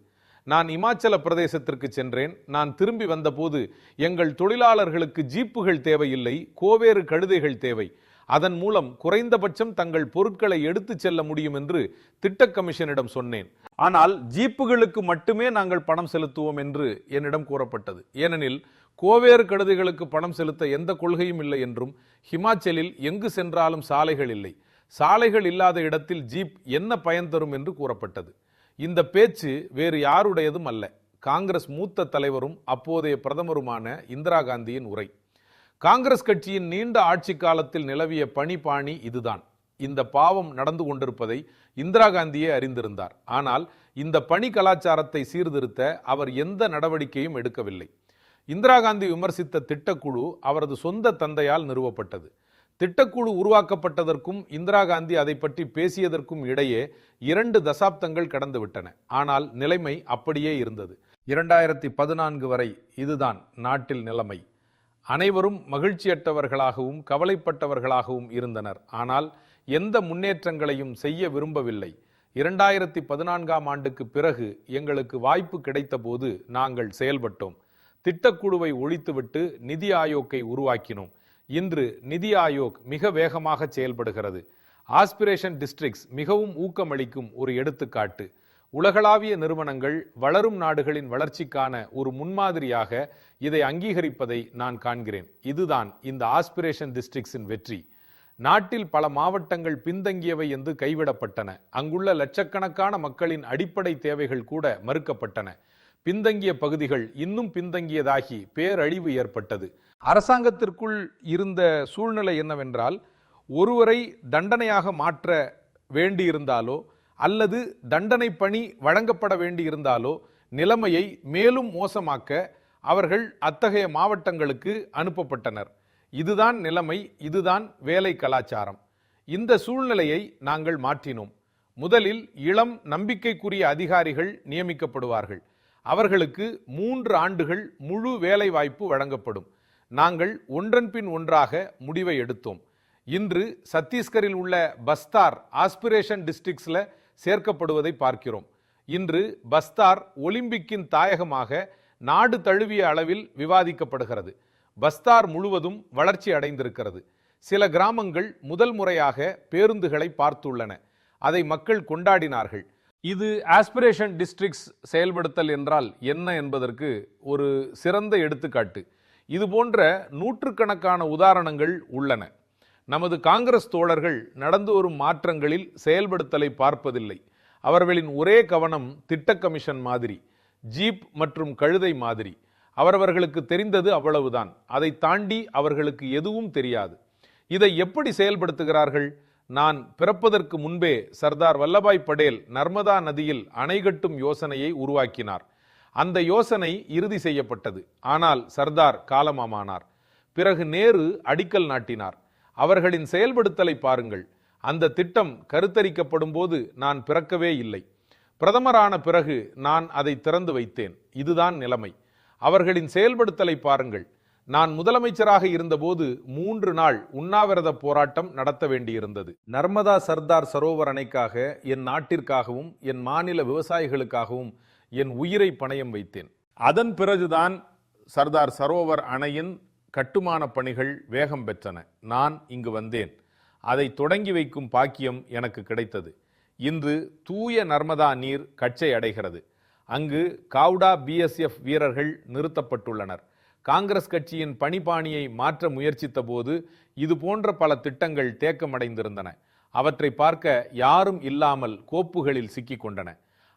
நான் இமாச்சல பிரதேசத்திற்கு சென்றேன். நான் திரும்பி வந்தபோது எங்கள் தொழிலாளர்களுக்கு ஜீப்புகள் தேவையில்லை, கோவேறு கழுதைகள் தேவை. அதன் மூலம் குறைந்தபட்சம் தங்கள் பொருட்களை எடுத்துச் செல்ல முடியும் என்று திட்ட கமிஷனிடம் சொன்னேன். ஆனால் ஜீப்புகளுக்கு மட்டுமே நாங்கள் பணம் செலுத்துவோம் என்று என்னிடம் கூறப்பட்டது. ஏனெனில் கோவேறு கழுதைகளுக்கு பணம் செலுத்த எந்த கொள்கையும் இல்லை என்றும் ஹிமாச்சலில் எங்கு சென்றாலும் சாலைகள் இல்லை, சாலைகள் இல்லாத இடத்தில் ஜீப் என்ன பயன் தரும் என்று கூறப்பட்டது. இந்த பேச்சு வேறு யாருடையதும் அல்ல, காங்கிரஸ் மூத்த தலைவரும் அப்போதைய பிரதமருமான இந்திரா காந்தியின் உரை. காங்கிரஸ் கட்சியின் நீண்ட ஆட்சி காலத்தில் நிலவிய பணிபாணி இதுதான். இந்த பாவம் நடந்து கொண்டிருப்பதை இந்திரா காந்தியே அறிந்திருந்தார். ஆனால் இந்த பணி கலாச்சாரத்தை சீர்திருத்த அவர் எந்த நடவடிக்கையும் எடுக்கவில்லை. இந்திரா காந்தி விமர்சித்த திட்டக்குழு அவரது சொந்த தந்தையால் நிறுவப்பட்டது. திட்டக்குழு உருவாக்கப்பட்டதற்கும் இந்திரா காந்தி அதை பற்றி பேசியதற்கும் இடையே 2 தசாப்தங்கள் கடந்துவிட்டன. ஆனால் நிலைமை அப்படியே இருந்தது. 2014 வரை இதுதான் நாட்டில் நிலைமை. அனைவரும் மகிழ்ச்சியற்றவர்களாகவும் கவலைப்பட்டவர்களாகவும் இருந்தனர். ஆனால் எந்த முன்னேற்றங்களையும் செய்ய விரும்பவில்லை. 2014ஆம் ஆண்டுக்கு பிறகு எங்களுக்கு வாய்ப்பு கிடைத்த போது நாங்கள் செயல்பட்டோம். திட்டக்குழுவை ஒழித்துவிட்டு நிதி ஆயோக்கை உருவாக்கினோம். இன்று நிதி ஆயோக் மிக வேகமாக செயல்படுகிறது. ஆஸ்பிரேஷன் டிஸ்ட்ரிக்ட்ஸ் மிகவும் ஊக்கமளிக்கும் ஒரு எடுத்துக்காட்டு. உலகளாவிய நிறுவனங்கள் வளரும் நாடுகளின் வளர்ச்சிக்கான ஒரு முன்மாதிரியாக இதை அங்கீகரிப்பதை நான் காண்கிறேன். இதுதான் இந்த ஆஸ்பிரேஷன் டிஸ்ட்ரிக்ட்ஸின் வெற்றி. நாட்டில் பல மாவட்டங்கள் பின்தங்கியவை என்று கைவிடப்பட்டன. அங்குள்ள லட்சக்கணக்கான மக்களின் அடிப்படை தேவைகள் கூட மறுக்கப்பட்டன. பின்தங்கிய பகுதிகள் இன்னும் பின்தங்கியதாகி பேரழிவு ஏற்பட்டது. அரசாங்கத்திற்குள் இருந்த சூழ்நிலை என்னவென்றால், ஒருவரை தண்டனையாக மாற்ற வேண்டியிருந்தாலோ அல்லது தண்டனை பணி வழங்கப்பட வேண்டியிருந்தாலோ நிலைமையை மேலும் மோசமாக்க அவர்கள் அத்தகைய மாவட்டங்களுக்கு அனுப்பப்பட்டனர். இதுதான் நிலைமை, இதுதான் வேலை கலாச்சாரம். இந்த சூழ்நிலையை நாங்கள் மாற்றினோம். முதலில் இளம் நம்பிக்கைக்குரிய அதிகாரிகள் நியமிக்கப்படுவார்கள். அவர்களுக்கு 3 ஆண்டுகள் முழு வேலை வாய்ப்பு வழங்கப்படும். நாங்கள் ஒன்றன் பின் ஒன்றாக முடிவை எடுத்தோம். இன்று சத்தீஸ்கரில் உள்ள பஸ்தார் ஆஸ்பிரேஷன் டிஸ்ட்ரிக்ட்ஸ்ல சேர்க்கப்படுவதை பார்க்கிறோம். இன்று பஸ்தார் ஒலிம்பிக்கின் தாயகமாக நாடு தழுவிய அளவில் விவாதிக்கப்படுகிறது. பஸ்தார் முழுவதும் வளர்ச்சி அடைந்திருக்கிறது. சில கிராமங்கள் முதல் முறையாக பேருந்துகளை பார்த்துள்ளன. அதை மக்கள் கொண்டாடினார்கள். இது ஆஸ்பிரேஷன் டிஸ்ட்ரிக்ட்ஸ் செயல்படுத்தல் என்றால் என்ன என்பதற்கு ஒரு சிறந்த எடுத்துக்காட்டு. இது போன்ற நூற்றுக்கணக்கான உதாரணங்கள் உள்ளன. நமது காங்கிரஸ் தோழர்கள் நடந்து வரும் மாற்றங்களில் செயல்படுத்தலை பார்ப்பதில்லை. அவர்களின் ஒரே கவனம் திட்ட கமிஷன் மாதிரி, ஜீப் மற்றும் கழுதை மாதிரி. அவரவர்களுக்கு தெரிந்தது அவ்வளவுதான். அதை தாண்டி அவர்களுக்கு எதுவும் தெரியாது. இதை எப்படி செயல்படுத்துகிறார்கள்? நான் பிறப்பதற்கு முன்பே சர்தார் வல்லபாய் படேல் நர்மதா நதியில் அணை கட்டும் யோசனையை உருவாக்கினார். அந்த யோசனை இறுதி செய்யப்பட்டது. ஆனால் சர்தார் காலமானார். பிறகு நேரு அடிக்கல் நாட்டினார். அவர்களின் செயல்படுத்தலை பாருங்கள். அந்த திட்டம் கருத்தரிக்கப்படும் போது நான் பிறக்கவே இல்லை. பிரதமரான பிறகு நான் அதை திறந்து வைத்தேன். இதுதான் நிலைமை. அவர்களின் செயல்படுத்தலை பாருங்கள். நான் முதலமைச்சராக இருந்தபோது 3 நாள் உண்ணாவிரத போராட்டம் நடத்த வேண்டியிருந்தது. நர்மதா சர்தார் சரோவர் அணைக்காக, என் நாட்டிற்காகவும் என் மாநில விவசாயிகளுக்காகவும் என் உயிரை பணயம் வைத்தேன். அதன் பிறகுதான் சர்தார் சரோவர் அணையின் கட்டுமான பணிகள் வேகம் பெற்றன. நான் இங்கு வந்தேன். அதை தொடங்கி வைக்கும் பாக்கியம் எனக்கு கிடைத்தது. இன்று தூய நர்மதா நீர் கச்சை அடைகிறது. அங்கு காவ்டா பிஎஸ்எஃப் வீரர்கள் நிறுத்தப்பட்டுள்ளனர். காங்கிரஸ் கட்சியின் பணிபாணியை மாற்ற முயற்சித்த போது இது போன்ற பல திட்டங்கள் தேக்கமடைந்திருந்தன. அவற்றை பார்க்க யாரும் இல்லாமல் கோப்புகளில் சிக்கிக் கொண்டன.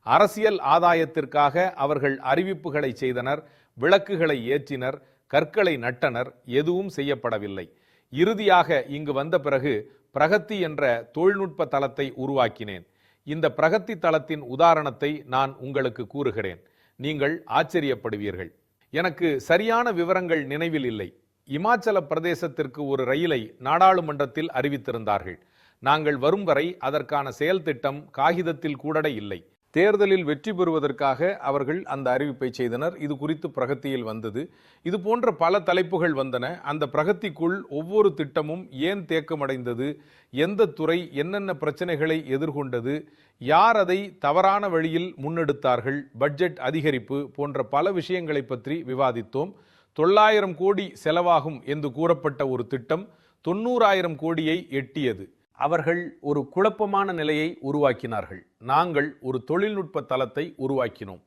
அரசியல் ஆதாயத்திற்காக அவர்கள் அறிவிப்புகளை செய்தனர், விளக்குகளை ஏற்றினர், கற்களை நட்டனர். எதுவும் செய்யப்படவில்லை. இறுதியாக இங்கு வந்த பிறகு பிரகதி என்ற தொழில்நுட்ப தளத்தை உருவாக்கினேன். இந்த பிரகதி தளத்தின் உதாரணத்தை நான் உங்களுக்கு கூறுகிறேன். நீங்கள் ஆச்சரியப்படுவீர்கள். எனக்கு சரியான விவரங்கள் நினைவில் இல்லை. இமாச்சல பிரதேசத்திற்கு ஒரு ரயிலை நாடாளுமன்றத்தில் அறிவித்திருந்தார்கள். நாங்கள் வரும் வரை அதற்கான செயல் திட்டம் காகிதத்தில் கூட இல்லை. தேர்தலில் வெற்றி பெறுவதற்காக அவர்கள் அந்த அறிவிப்பை செய்தனர். இது குறித்து பிரகதியில் வந்தது. இது போன்ற பல தலைப்புகள் வந்தன. அந்த பிரகதிக்குள் ஒவ்வொரு திட்டமும் ஏன் தேக்கமடைந்தது, எந்த துறை என்னென்ன பிரச்சனைகளை எதிர்கொண்டது, யார் அதை தவறான வழியில் முன்னெடுத்தார்கள், பட்ஜெட் அதிகரிப்பு போன்ற பல விஷயங்களை பற்றி விவாதித்தோம். 900 கோடி செலவாகும் என்று கூறப்பட்ட ஒரு திட்டம் 90,000 கோடியை எட்டியது. அவர்கள் ஒரு குழப்பமான நிலையை உருவாக்கினார்கள். நாங்கள் ஒரு தொழில்நுட்ப தளத்தை உருவாக்கினோம்.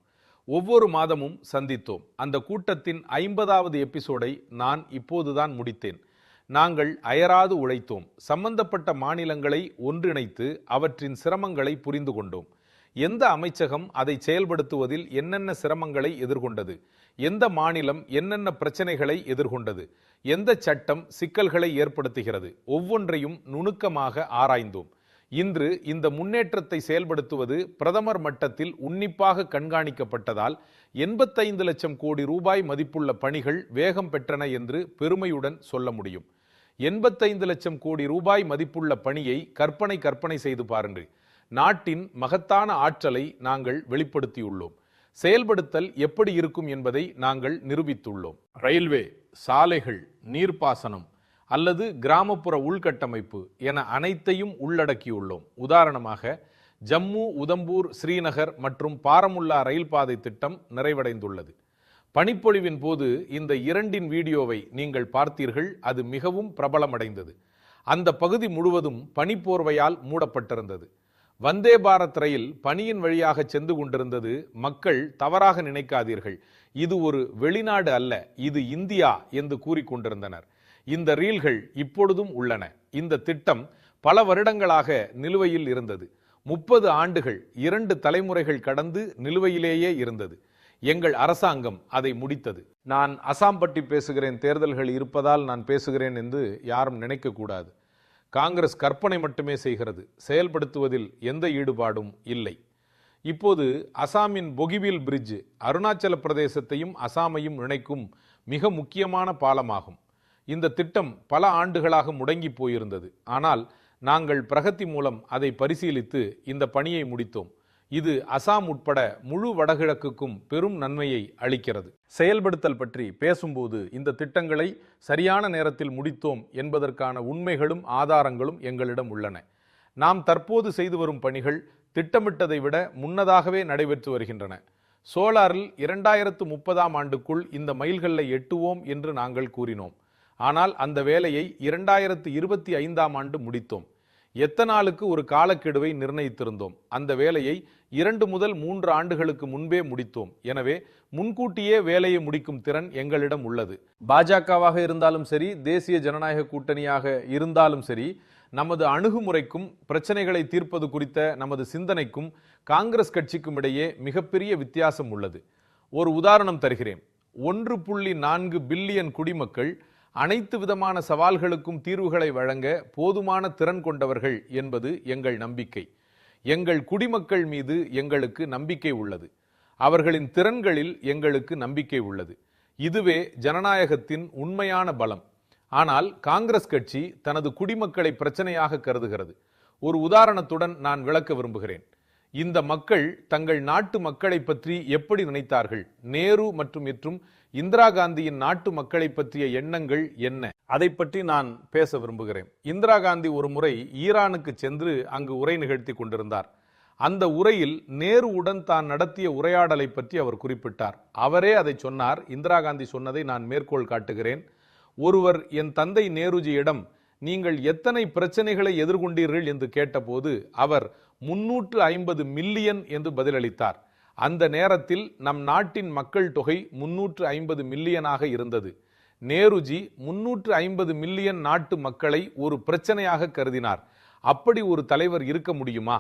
ஒவ்வொரு மாதமும் சந்தித்தோம். அந்த கூட்டத்தின் 50வது எபிசோடை நான் இப்போதுதான் முடித்தேன். நாங்கள் அயராது உழைத்தோம். சம்பந்தப்பட்ட மாநிலங்களை ஒன்றிணைத்து அவற்றின் சிரமங்களை புரிந்து கொண்டோம். எந்த அமைச்சகம் அதை செயல்படுத்துவதில் என்னென்ன சிரமங்களை எதிர்கொண்டது, எந்த மாநிலம் என்னென்ன பிரச்சனைகளை எதிர்கொண்டது, எந்த சட்டம் சிக்கல்களை ஏற்படுத்துகிறது, ஒவ்வொன்றையும் நுணுக்கமாக ஆராய்ந்தோம். இன்று இந்த முன்னேற்றத்தை செயல்படுத்துவது பிரதமர் மட்டத்தில் உன்னிப்பாக கண்காணிக்கப்பட்டதால் 85 லட்சம் கோடி ரூபாய் மதிப்புள்ள பணிகள் வேகம் பெற்றன என்று பெருமையுடன் சொல்ல முடியும். 85 லட்சம் கோடி ரூபாய் மதிப்புள்ள பணியை கற்பனை செய்து பாருங்கள். நாட்டின் மகத்தான ஆற்றலை நாங்கள் வெளிப்படுத்தியுள்ளோம். செயல்படுத்தல் எப்படி இருக்கும் என்பதை நாங்கள் நிரூபித்துள்ளோம். ரயில்வே, சாலைகள், நீர்ப்பாசனம் அல்லது கிராமப்புற உள்கட்டமைப்பு என அனைத்தையும் உள்ளடக்கியுள்ளோம். உதாரணமாக ஜம்மு, உதம்பூர், ஸ்ரீநகர் மற்றும் பாரமுல்லா ரயில் பாதை திட்டம் நிறைவடைந்துள்ளது. பனிப்பொழிவின் போது இந்த இரண்டின் வீடியோவை நீங்கள் பார்த்தீர்கள். அது மிகவும் பிரபலமடைந்தது. அந்த பகுதி முழுவதும் பனிப்போர்வையால் மூடப்பட்டிருந்தது. வந்தே பாரத் ரயில் பனியின் வழியாக சென்று கொண்டிருந்தது. மக்கள் தவறாக நினைக்காதீர்கள், இது ஒரு வெளிநாடு அல்ல, இது இந்தியா என்று கூறிக்கொண்டிருந்தனர். இந்த ரீல்கள் இப்பொழுதும் உள்ளன. இந்த திட்டம் பல வருடங்களாக நிலுவையில் இருந்தது. 30 ஆண்டுகள், 2 தலைமுறைகள் கடந்து நிலுவையிலேயே இருந்தது. எங்கள் அரசாங்கம் அதை முடித்தது. நான் அசாம் பற்றி பேசுகிறேன், தேர்தல்கள் இருப்பதால் நான் பேசுகிறேன் என்று யாரும் நினைக்கக்கூடாது. காங்கிரஸ் கற்பனை மட்டுமே செய்கிறது, செயல்படுத்துவதில் எந்த ஈடுபாடும் இல்லை. இப்போது அசாமின் பொகிபில் பிரிட்ஜ் அருணாச்சல பிரதேசத்தையும் அசாமையும் இணைக்கும் மிக முக்கியமான பாலமாகும். இந்த திட்டம் பல ஆண்டுகளாக முடங்கி போயிருந்தது. ஆனால் நாங்கள் பிரகதி மூலம் அதை பரிசீலித்து இந்த பணியை முடித்தோம். இது அசாம் உட்பட முழு வடகிழக்குக்கும் பெரும் நன்மையை அளிக்கிறது. செயல்படுத்தல் பற்றி பேசும்போது இந்த திட்டங்களை சரியான நேரத்தில் முடித்தோம் என்பதற்கான உண்மைகளும் ஆதாரங்களும் எங்களிடம் உள்ளன. நாம் தற்போது செய்து வரும் பணிகள் திட்டமிட்டதை விட முன்னதாகவே நடைபெற்று வருகின்றன. சோலாரில் 2030ஆம் ஆண்டுக்குள் இந்த மைல்கல்லை எட்டுவோம் என்று நாங்கள் கூறினோம். ஆனால் அந்த வேலையை 2025ஆம் ஆண்டு முடித்தோம். எத்தனாலுக்கு ஒரு காலக்கெடுவை நிர்ணயித்திருந்தோம். அந்த வேலையை 2 முதல் 3 ஆண்டுகளுக்கு முன்பே முடித்தோம். எனவே முன்கூட்டியே வேலையை முடிக்கும் திறன் எங்களிடம் உள்ளது. பாஜகவாக இருந்தாலும் சரி, தேசிய ஜனநாயக கூட்டணியாக இருந்தாலும் சரி, நமது அணுகுமுறைக்கும் பிரச்சனைகளை தீர்ப்பது குறித்த நமது சிந்தனைக்கும் காங்கிரஸ் கட்சிக்கும் இடையே மிகப்பெரிய வித்தியாசம் உள்ளது. ஒரு உதாரணம் தருகிறேன். 1.4 பில்லியன் குடிமக்கள் அனைத்து விதமான சவால்களுக்கும் தீர்வுகளை வழங்க போதுமான திறன் கொண்டவர்கள் என்பது எங்கள் நம்பிக்கை. எங்கள் குடிமக்கள் மீது எங்களுக்கு நம்பிக்கை உள்ளது. அவர்களின் திறன்களில் எங்களுக்கு நம்பிக்கை உள்ளது. இதுவே ஜனநாயகத்தின் உண்மையான பலம். ஆனால் காங்கிரஸ் கட்சி தனது குடிமக்களை பிரச்சனையாக கருதுகிறது. ஒரு உதாரணத்துடன் நான் விளக்க விரும்புகிறேன். இந்த மக்கள் தங்கள் நாட்டு மக்களை பற்றி எப்படி நினைத்தார்கள்? நேரு மற்றும் இந்திரா காந்தியின் நாட்டு மக்களை பற்றிய எண்ணங்கள் என்ன? அதை பற்றி நான் பேச விரும்புகிறேன். இந்திரா காந்தி ஒரு முறை ஈரானுக்கு சென்று அங்கு உரை நிகழ்த்தி கொண்டிருந்தார். அந்த உரையில் நேருவுடன் தான் நடத்திய உரையாடலை பற்றி அவர் குறிப்பிட்டார். அவரே அதை சொன்னார். இந்திரா காந்தி சொன்னதை நான் மேற்கோள் காட்டுகிறேன். ஒருவர் என் தந்தை நேருஜியிடம் நீங்கள் எத்தனை பிரச்சனைகளை எதிர்கொண்டீர்கள் என்று கேட்டபோது அவர் 350 மில்லியன் என்று பதிலளித்தார். அந்த நேரத்தில் நம் நாட்டின் மக்கள் தொகை 350 மில்லியனாக இருந்தது. நேருஜி 350 மில்லியன் நாட்டு மக்களை ஒரு பிரச்சனையாக கருதினார். அப்படி ஒரு தலைவர் இருக்க முடியுமா?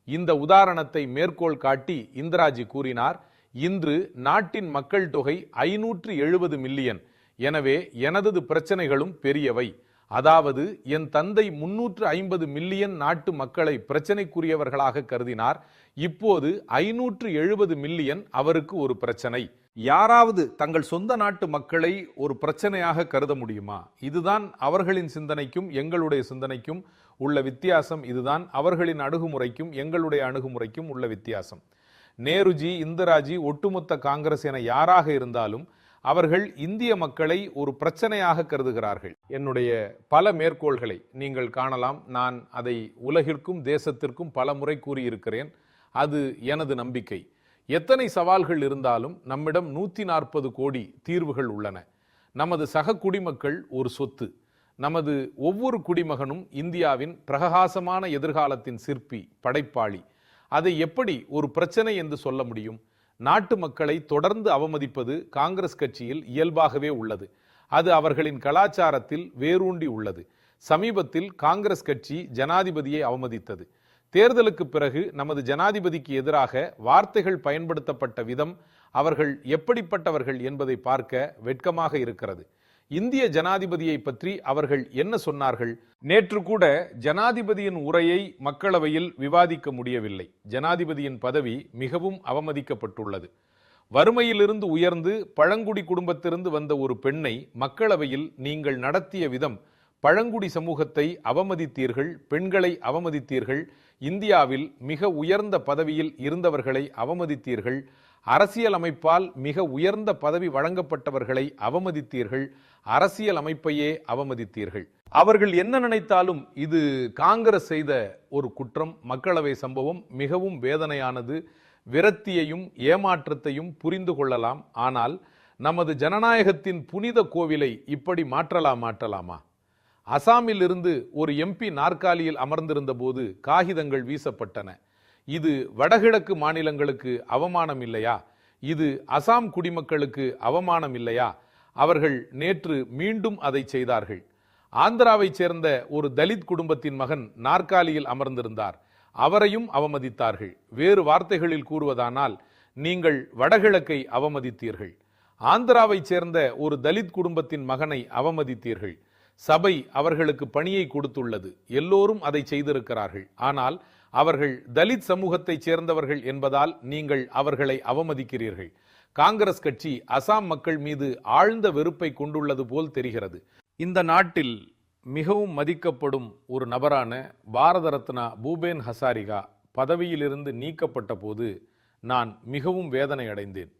இந்த உதாரணத்தை மேற்கோள் காட்டி இந்திராஜி கூறினார், இன்று நாட்டின் மக்கள் தொகை 570 மில்லியன். எனவே எனது பிரச்சனைகளும் பெரியவை. அதாவது என் தந்தை 350 மில்லியன் நாட்டு மக்களை பிரச்சனைக்குரியவர்களாக கருதினார். இப்போது 570 மில்லியன் அவருக்கு ஒரு பிரச்சனை. யாராவது தங்கள் சொந்த நாட்டு மக்களை ஒரு பிரச்சனையாக கருத முடியுமா? இதுதான் அவர்களின் சிந்தனைக்கும் எங்களுடைய சிந்தனைக்கும் உள்ள வித்தியாசம். இதுதான் அவர்களின் அணுகுமுறைக்கும் எங்களுடைய அணுகுமுறைக்கும் உள்ள வித்தியாசம். நேருஜி, இந்திராஜி, ஒட்டுமொத்த காங்கிரஸ் என யாராக இருந்தாலும் அவர்கள் இந்திய மக்களை ஒரு பிரச்சனையாக கருதுகிறார்கள். என்னுடைய பல மேற்கோள்களை நீங்கள் காணலாம். நான் அதை உலகிற்கும் தேசத்திற்கும் பல முறை கூறியிருக்கிறேன். அது எனது நம்பிக்கை. எத்தனை சவால்கள் இருந்தாலும் நம்மிடம் 140 கோடி தீர்வுகள் உள்ளன. நமது சக குடிமக்கள் ஒரு சொத்து. நமது ஒவ்வொரு குடிமகனும் இந்தியாவின் பிரகாசமான எதிர்காலத்தின் சிற்பி, படைப்பாளி. அதை எப்படி ஒரு பிரச்சனை என்று சொல்ல முடியும்? நாட்டு மக்களை தொடர்ந்து அவமதிப்பது காங்கிரஸ் கட்சியில் இயல்பாகவே உள்ளது. அது அவர்களின் கலாச்சாரத்தில் வேரூண்டி உள்ளது. சமீபத்தில் காங்கிரஸ் கட்சி ஜனாதிபதியை அவமதித்தது. தேர்தலுக்கு பிறகு நமது ஜனாதிபதிக்கு எதிராக வார்த்தைகள் பயன்படுத்தப்பட்ட விதம், அவர்கள் எப்படிப்பட்டவர்கள் என்பதை பார்க்க வெட்கமாக இருக்கிறது. இந்திய ஜனாதிபதியை பற்றி அவர்கள் என்ன சொன்னார்கள்? நேற்று கூட ஜனாதிபதியின் உரையை மக்களவையில் விவாதிக்க முடியவில்லை. ஜனாதிபதியின் பதவி மிகவும் அவமதிக்கப்பட்டுள்ளது. வறுமையிலிருந்து உயர்ந்து பழங்குடி குடும்பத்திலிருந்து வந்த ஒரு பெண்ணை மக்களவையில் நீங்கள் நடத்திய விதம், பழங்குடி சமூகத்தை அவமதித்தீர்கள், பெண்களை அவமதித்தீர்கள், இந்தியாவில் மிக உயர்ந்த பதவியில் இருந்தவர்களை அவமதித்தீர்கள், அரசியல் அமைப்பால் மிக உயர்ந்த பதவி வழங்கப்பட்டவர்களை அவமதித்தீர்கள், அரசியல் அமைப்பையே அவமதித்தீர்கள். அவர்கள் என்ன நினைத்தாலும் இது காங்கிரஸ் செய்த ஒரு குற்றம். மக்களவை சம்பவம் மிகவும் வேதனையானது. விரக்தியையும் ஏமாற்றத்தையும் புரிந்து கொள்ளலாம். ஆனால் நமது ஜனநாயகத்தின் புனித கோவிலை இப்படி மாற்றலாமா? அசாமில் இருந்து ஒரு எம்பி நாற்காலியில் அமர்ந்திருந்த போது காகிதங்கள் வீசப்பட்டன. இது வடகிழக்கு மாநிலங்களுக்கு அவமானம் இல்லையா? இது அசாம் குடிமக்களுக்கு அவமானம் இல்லையா? அவர்கள் நேற்று மீண்டும் அதை செய்தார்கள். ஆந்திராவை சேர்ந்த ஒரு தலித் குடும்பத்தின் மகன் நாற்காலியில் அமர்ந்திருந்தார். அவரையும் அவமதித்தார்கள். வேறு வார்த்தைகளில் கூறுவதானால், நீங்கள் வடகிழக்கை அவமதித்தீர்கள். ஆந்திராவை சேர்ந்த ஒரு தலித் குடும்பத்தின் மகனை அவமதித்தீர்கள். சபை அவர்களுக்கு பணியை கொடுத்துள்ளது. எல்லோரும் அதை செய்திருக்கிறார்கள். ஆனால் அவர்கள் தலித் சமூகத்தை சேர்ந்தவர்கள் என்பதால் நீங்கள் அவர்களை அவமதிக்கிறீர்கள். காங்கிரஸ் கட்சி அசாம் மக்கள் மீது ஆழ்ந்த வெறுப்பை கொண்டுள்ளது போல் தெரிகிறது. இந்த நாட்டில் மிகவும் மதிக்கப்படும் ஒரு நபரான பாரத ரத்னா பூபேன் ஹசாரிகா பதவியிலிருந்து நீக்கப்பட்ட போது நான் மிகவும் வேதனை அடைந்தேன்.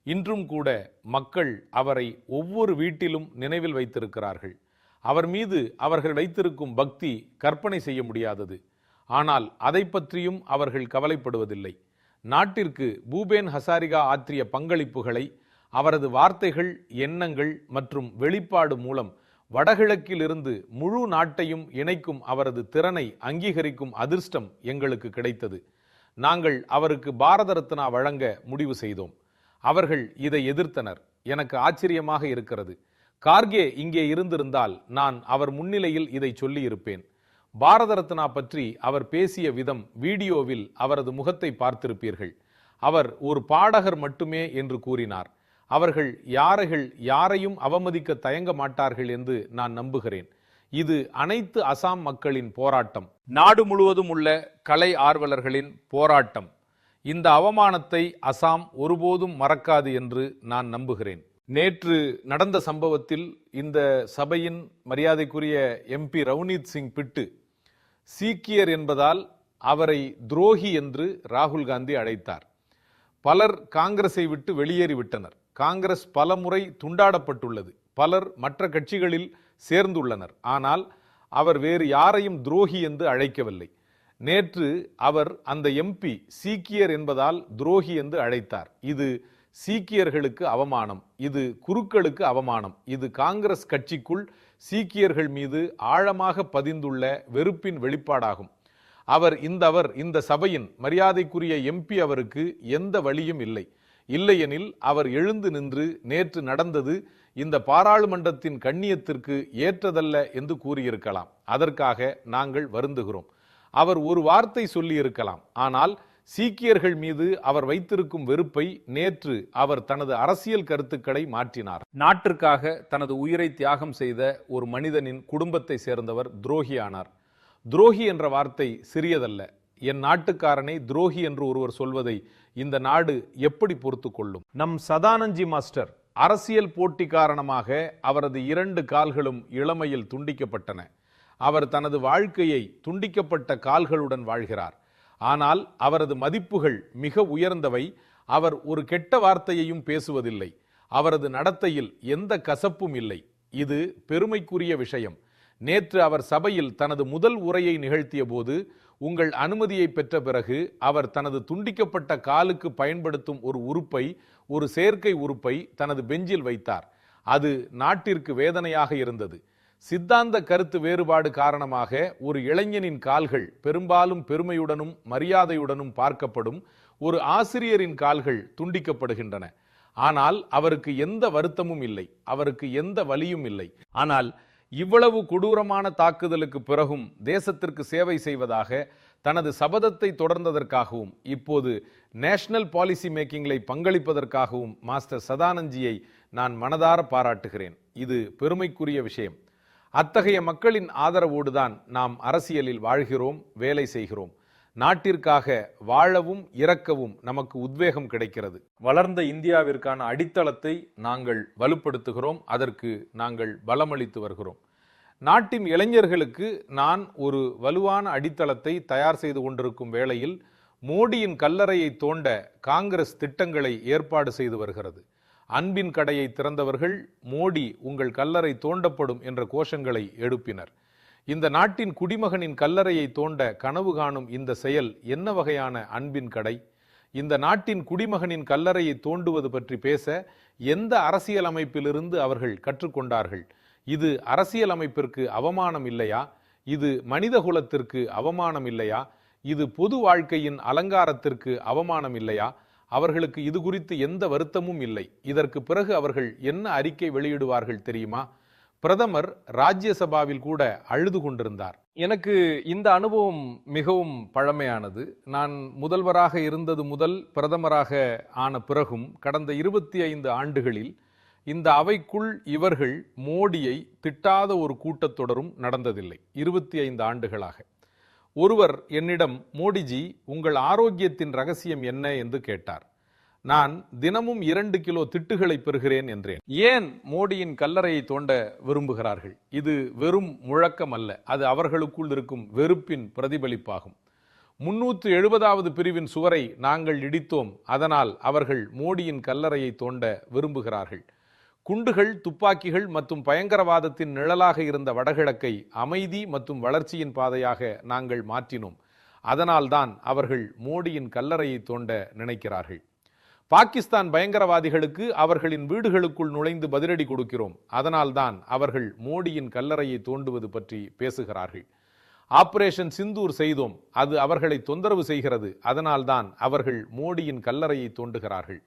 இன்றும் கூட மக்கள் அவரை ஒவ்வொரு வீட்டிலும் நினைவில் வைத்திருக்கிறார்கள். அவர் மீது அவர்கள் வைத்திருக்கும் பக்தி கற்பனை செய்ய முடியாதது. ஆனால் அதை பற்றியும் அவர்கள் கவலைப்படுவதில்லை. நாட்டிற்கு பூபேன் ஹசாரிகா ஆற்றிய பங்களிப்புகளை, அவரது வார்த்தைகள், எண்ணங்கள் மற்றும் வெளிப்பாடு மூலம் வடகிழக்கில் இருந்து முழு நாட்டையும் இணைக்கும் அவரது திறனை அங்கீகரிக்கும் அதிர்ஷ்டம் எங்களுக்கு கிடைத்தது. நாங்கள் அவருக்கு பாரத ரத்னா வழங்க முடிவு செய்தோம். அவர்கள் இதை எதிர்த்தனர். எனக்கு ஆச்சரியமாக இருக்கிறது. கார்கே இங்கே இருந்திருந்தால் நான் அவர் முன்னிலையில் இதை சொல்லி இருப்பேன். பாரத ரத்னா பற்றி அவர் பேசிய விதம் வீடியோவில் அவரது முகத்தை பார்த்திருப்பீர்கள். அவர் ஒரு பாடகர் மட்டுமே என்று கூறினார். அவர்கள் யாரையும் அவமதிக்க தயங்க மாட்டார்கள் என்று நான் நம்புகிறேன். இது அனைத்து அசாம் மக்களின் போராட்டம், நாடு முழுவதும் உள்ள கலை ஆர்வலர்களின் போராட்டம். இந்த அவமானத்தை அசாம் ஒருபோதும் மறக்காது என்று நான் நம்புகிறேன். நேற்று நடந்த சம்பவத்தில் இந்த சபையின் மரியாதைக்குரிய எம்பி ரவ்னீத் சிங் பிட்டு சீக்கியர் என்பதால் அவரை துரோகி என்று ராகுல் காந்தி அழைத்தார். பலர் காங்கிரஸை விட்டு வெளியேறிவிட்டனர். காங்கிரஸ் பல முறை துண்டாடப்பட்டுள்ளது. பலர் மற்ற கட்சிகளில் சேர்ந்துள்ளனர். ஆனால் அவர் வேறு யாரையும் துரோகி என்று அழைக்கவில்லை. நேற்று அவர் அந்த எம்பி சீக்கியர் என்பதால் துரோகி என்று அழைத்தார். இது சீக்கியர்களுக்கு அவமானம். இது குருக்களுக்கு அவமானம். இது காங்கிரஸ் கட்சிக்குள் சீக்கியர்கள் மீது ஆழமாக பதிந்துள்ள வெறுப்பின் வெளிப்பாடாகும். இந்த சபையின் மரியாதைக்குரிய எம்பி அவருக்கு எந்த வழியும் இல்லை. இல்லையெனில் அவர் எழுந்து நின்று நேற்று நடந்தது இந்த பாராளுமன்றத்தின் கண்ணியத்திற்கு ஏற்றதல்ல என்று கூறியிருக்கலாம். அதற்காக நாங்கள் வருந்துகிறோம். அவர் ஒரு வார்த்தை சொல்லி இருக்கலாம். ஆனால் சீக்கியர்கள் மீது அவர் வைத்திருக்கும் வெறுப்பை நேற்று அவர் தனது அரசியல் கருத்துக்களை மாற்றினார். நாட்டிற்காக தனது உயிரை தியாகம் செய்த ஒரு மனிதனின் குடும்பத்தை சேர்ந்தவர் துரோகியானார். துரோகி என்ற வார்த்தை சிறியதல்ல. என் நாட்டுக்காரனை துரோகி என்று ஒருவர் சொல்வதை இந்த நாடு எப்படி பொறுத்து கொள்ளும்? நம் சதானந்த்ஜி மாஸ்டர் அரசியல் போட்டி காரணமாக அவரது 2 கால்களும் இளமையில் துண்டிக்கப்பட்டன. அவர் தனது வாழ்க்கையை துண்டிக்கப்பட்ட கால்களுடன் வாழ்கிறார். ஆனால் அவரது மதிப்புகள் மிக உயர்ந்தவை. அவர் ஒரு கெட்ட வார்த்தையையும் பேசுவதில்லை. அவரது நடத்தையில் எந்த கசப்பும் இல்லை. இது பெருமைக்குரிய விஷயம். நேற்று அவர் சபையில் தனது முதல் உரையை நிகழ்த்திய போது உங்கள் அனுமதியை பெற்ற பிறகு அவர் தனது துண்டிக்கப்பட்ட காலுக்கு பயன்படுத்தும் ஒரு செயற்கை உறுப்பை தனது பெஞ்சில் வைத்தார். அது நாட்டிற்கு வேதனையாக இருந்தது. சித்தாந்த கருத்து வேறுபாடு காரணமாக ஒரு இளைஞனின் கால்கள் பெரும்பாலும் பெருமையுடனும் மரியாதையுடனும் பார்க்கப்படும். ஒரு ஆசிரியரின் கால்கள் துண்டிக்கப்படுகின்றன. ஆனால் அவருக்கு எந்த வருத்தமும் இல்லை. அவருக்கு எந்த வலியும் இல்லை. ஆனால் இவ்வளவு கொடூரமான தாக்குதலுக்கு பிறகும் தேசத்திற்கு சேவை செய்வதாக தனது சபதத்தை தொடர்ந்ததற்காகவும் இப்போது நேஷனல் பாலிசி மேக்கிங்களை பங்களிப்பதற்காகவும் மாஸ்டர் சதானந்த்ஜியை நான் மனதார பாராட்டுகிறேன். இது பெருமைக்குரிய விஷயம். அத்தகைய மக்களின் ஆதரவோடுதான் நாம் அரசியலில் வாழ்கிறோம், வேலை செய்கிறோம். நாட்டிற்காக வாழவும் இறக்கவும் நமக்கு உத்வேகம் கிடைக்கிறது. வளர்ந்த இந்தியாவிற்கான அடித்தளத்தை நாங்கள் வலுப்படுத்துகிறோம், அதற்கு நாங்கள் பலமளித்து வருகிறோம். நாட்டின் இளைஞர்களுக்கு நான் ஒரு வலுவான அடித்தளத்தை தயார் செய்து கொண்டிருக்கும் வேளையில் மோடியின் கல்லறையை தோண்ட காங்கிரஸ் திட்டங்களை ஏற்பாடு செய்து வருகிறது. அன்பின் கடையை திறந்தவர்கள் மோடி உங்கள் கல்லறை தோண்டப்படும் என்ற கோஷங்களை எழுப்பினர். இந்த நாட்டின் குடிமகனின் கல்லறையை தோண்ட கனவு காணும் இந்த செயல் என்ன வகையான அன்பின் கடை? இந்த நாட்டின் குடிமகனின் கல்லறையை தோண்டுவது பற்றி பேச எந்த அரசியல் அமைப்பிலிருந்து அவர்கள் கற்றுக்கொண்டார்கள்? இது அரசியல் அமைப்பிற்கு அவமானம் இல்லையா? இது மனித குலத்திற்கு அவமானம் இல்லையா? இது பொது வாழ்க்கையின் அலங்காரத்திற்கு அவமானம் இல்லையா? அவர்களுக்கு இது குறித்து எந்த வருத்தமும் இல்லை. இதற்கு பிறகு அவர்கள் என்ன அறிக்கை வெளியிடுவார்கள் தெரியுமா? பிரதமர் ராஜ்யசபாவில் கூட அழுது கொண்டிருந்தார். எனக்கு இந்த அனுபவம் மிகவும் பழமையானது. நான் முதல்வராக இருந்தது முதல் பிரதமராக ஆன பிறகும் கடந்த 25 ஆண்டுகளில் இந்த அவைக்குள் இவர்கள் மோடியை திட்டாத ஒரு கூட்டத்தொடரும் நடந்ததில்லை. 25 ஆண்டுகளாக. ஒருவர் என்னிடம், மோடிஜி, உங்கள் ஆரோக்கியத்தின் ரகசியம் என்ன என்று கேட்டார். நான் தினமும் 2 கிலோ திட்டுகளை பெறுகிறேன் என்றேன். ஏன் மோடியின் கல்லறையை தோண்ட விரும்புகிறார்கள்? இது வெறும் முழக்கம் அல்ல, அது அவர்களுக்குள் இருக்கும் வெறுப்பின் பிரதிபலிப்பாகும். 370வது பிரிவின் சுவரை நாங்கள் இடித்தோம், அதனால் அவர்கள் மோடியின் கல்லறையை தோண்ட விரும்புகிறார்கள். குண்டுகள், துப்பாக்கிகள் மற்றும் பயங்கரவாதத்தின் நிழலாக இருந்த வடகிழக்கை அமைதி மற்றும் வளர்ச்சியின் பாதையாக நாங்கள் மாற்றினோம். அதனால்தான் அவர்கள் மோடியின் கல்லறையை தோண்ட நினைக்கிறார்கள். பாகிஸ்தான் பயங்கரவாதிகளுக்கு அவர்களின் வீடுகளுக்குள் நுழைந்து பதிலடி கொடுக்கிறோம். அதனால்தான் அவர்கள் மோடியின் கல்லறையை தோண்டுவது பற்றி பேசுகிறார்கள். ஆபரேஷன் சிந்தூர் செய்தோம், அது அவர்களை தொந்தரவு செய்கிறது. அதனால்தான் அவர்கள் மோடியின் கல்லறையை தோண்டுகிறார்கள்.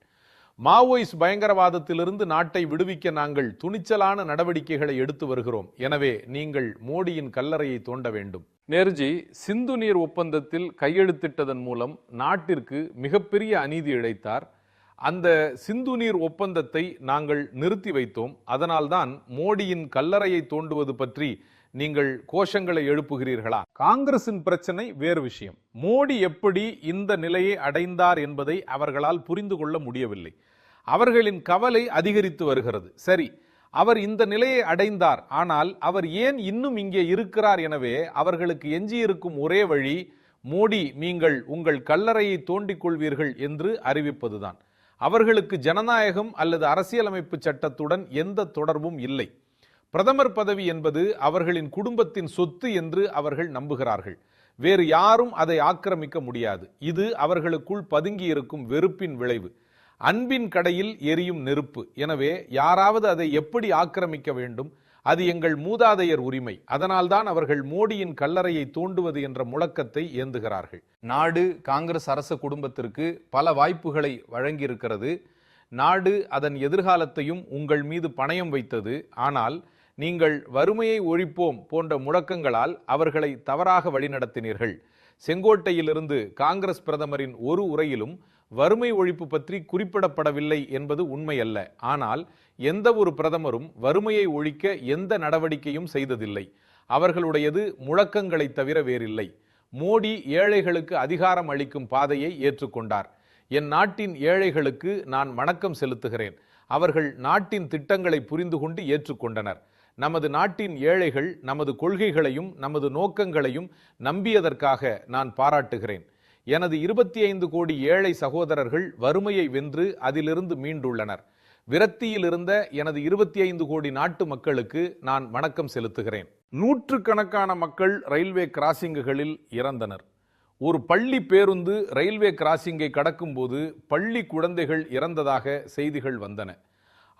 மாவோயிஸ்ட் பயங்கரவாதத்திலிருந்து நாட்டை விடுவிக்க நாங்கள் துணிச்சலான நடவடிக்கைகளை எடுத்து வருகிறோம். எனவே நீங்கள் மோடியின் கல்லறையை தோண்ட வேண்டும். நேருஜி சிந்து நீர் ஒப்பந்தத்தில் கையெழுத்திட்டதன் மூலம் நாட்டிற்கு மிகப்பெரிய அநீதி இழைத்தார். அந்த சிந்து நீர் ஒப்பந்தத்தை நாங்கள் நிறுத்தி வைத்தோம். அதனால்தான் மோடியின் கல்லறையை தோண்டுவது பற்றி நீங்கள் கோஷங்களை எழுப்புகிறீர்களா? காங்கிரசின் பிரச்சனை வேறு விஷயம். மோடி எப்படி இந்த நிலையை அடைந்தார் என்பதை அவர்களால் புரிந்து கொள்ள முடியவில்லை. அவர்களின் கவலை அதிகரித்து வருகிறது. சரி, அவர் இந்த நிலையை அடைந்தார், ஆனால் அவர் ஏன் இன்னும் இங்கே இருக்கிறார்? எனவே அவர்களுக்கு எஞ்சியிருக்கும் ஒரே வழி, மோடி நீங்கள் உங்கள் கல்லறையை தோண்டிக் கொள்வீர்கள் என்று அறிவிப்பதுதான். அவர்களுக்கு ஜனநாயகம் அல்லது அரசியலமைப்பு சட்டத்துடன் எந்த தொடர்பும் இல்லை. பிரதமர் பதவி என்பது அவர்களின் குடும்பத்தின் சொத்து என்று அவர்கள் நம்புகிறார்கள். வேறு யாரும் அதை ஆக்கிரமிக்க முடியாது. இது அவர்களுக்குள் பதுங்கி இருக்கும் வெறுப்பின் விளைவு. அன்பின் கடையில் எரியும் நெருப்பு. எனவே யாராவது அதை எப்படி ஆக்கிரமிக்க வேண்டும்? அது எங்கள் மூதாதையர் உரிமை. அதனால்தான் அவர்கள் மோடியின் கல்லறையை தோண்டுவது என்ற முழக்கத்தை ஏந்துகிறார்கள். நாடு காங்கிரஸ் அரச குடும்பத்திற்கு பல வாய்ப்புகளை வழங்கியிருக்கிறது. நாடு அதன் எதிர்காலத்தையும் உங்கள் மீது பணயம் வைத்தது. ஆனால் நீங்கள் வறுமையை ஒழிப்போம் போன்ற முழக்கங்களால் அவர்களை தவறாக வழிநடத்தினீர்கள். செங்கோட்டையிலிருந்து காங்கிரஸ் பிரதமரின் ஒரு உரையிலும் வறுமை ஒழிப்பு பற்றி குறிப்பிடப்படவில்லை என்பது உண்மையல்ல. ஆனால் எந்த ஒரு பிரதமரும் வறுமையை ஒழிக்க எந்த நடவடிக்கையும் செய்ததில்லை. அவர்களுடையது முழக்கங்களை தவிர வேறில்லை. மோடி ஏழைகளுக்கு அதிகாரம் அளிக்கும் பாதையை ஏற்றுக்கொண்டார். என் நாட்டின் ஏழைகளுக்கு நான் வணக்கம் செலுத்துகிறேன். அவர்கள் நாட்டின் திட்டங்களை புரிந்து கொண்டு ஏற்றுக்கொண்டனர். நமது நாட்டின் ஏழைகள் நமது கொள்கைகளையும் நமது நோக்கங்களையும் நம்பியதற்காக நான் பாராட்டுகிறேன். எனது 25 கோடி ஏழை சகோதரர்கள் வறுமையை வென்று அதிலிருந்து மீண்டுள்ளனர். விரக்தியில் இருந்த எனது 25 கோடி நாட்டு மக்களுக்கு நான் வணக்கம் செலுத்துகிறேன். நூற்றுக்கணக்கான மக்கள் ரயில்வே கிராசிங்குகளில் இறந்தனர். ஒரு பள்ளி பேருந்து ரயில்வே கிராசிங்கை கடக்கும் போது பள்ளி குழந்தைகள் இறந்ததாக செய்திகள் வந்தன.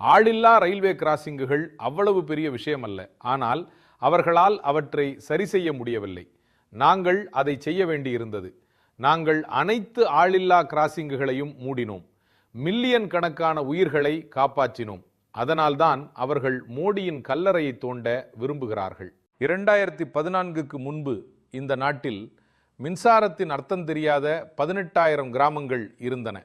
ஆளில்லா ரயில்வே கிராசிங்குகள் அவ்வளவு பெரிய விஷயம் அல்ல. ஆனால் அவர்களால் அவற்றை சரி செய்ய முடியவில்லை. நாங்கள் அதை செய்ய வேண்டியிருந்தது. நாங்கள் அனைத்து ஆளில்லா கிராசிங்குகளையும் மூடினோம். மில்லியன் கணக்கான உயிர்களை காப்பாற்றினோம். அதனால்தான் அவர்கள் மோடியின் கல்லறையை தோண்ட விரும்புகிறார்கள். 2014க்கு முன்பு இந்த நாட்டில் மின்சாரத்தின் அர்த்தம் தெரியாத 18,000 கிராமங்கள் இருந்தன.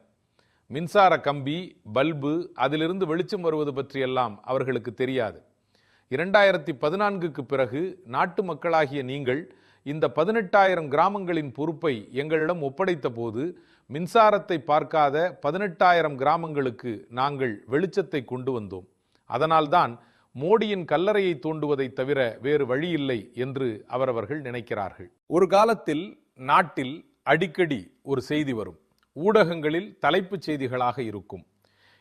மின்சார கம்பி, பல்பு, அதிலிருந்து வெளிச்சம் வருவது பற்றியெல்லாம் அவர்களுக்கு தெரியாது. 2014க்கு பிறகு நாட்டு மக்களாகிய நீங்கள் இந்த 18,000 கிராமங்களின் பொறுப்பை எங்களிடம் ஒப்படைத்த போது மின்சாரத்தை பார்க்காத 18,000 கிராமங்களுக்கு நாங்கள் வெளிச்சத்தை கொண்டு வந்தோம். அதனால்தான் மோடியின் கல்லறையை தோண்டுவதை தவிர வேறு வழியில்லை என்று அவரவர்கள் நினைக்கிறார்கள். ஒரு காலத்தில் நாட்டில் அடிக்கடி ஒரு செய்தி வரும், ஊடகங்களில் தலைப்புச் செய்திகளாக இருக்கும்.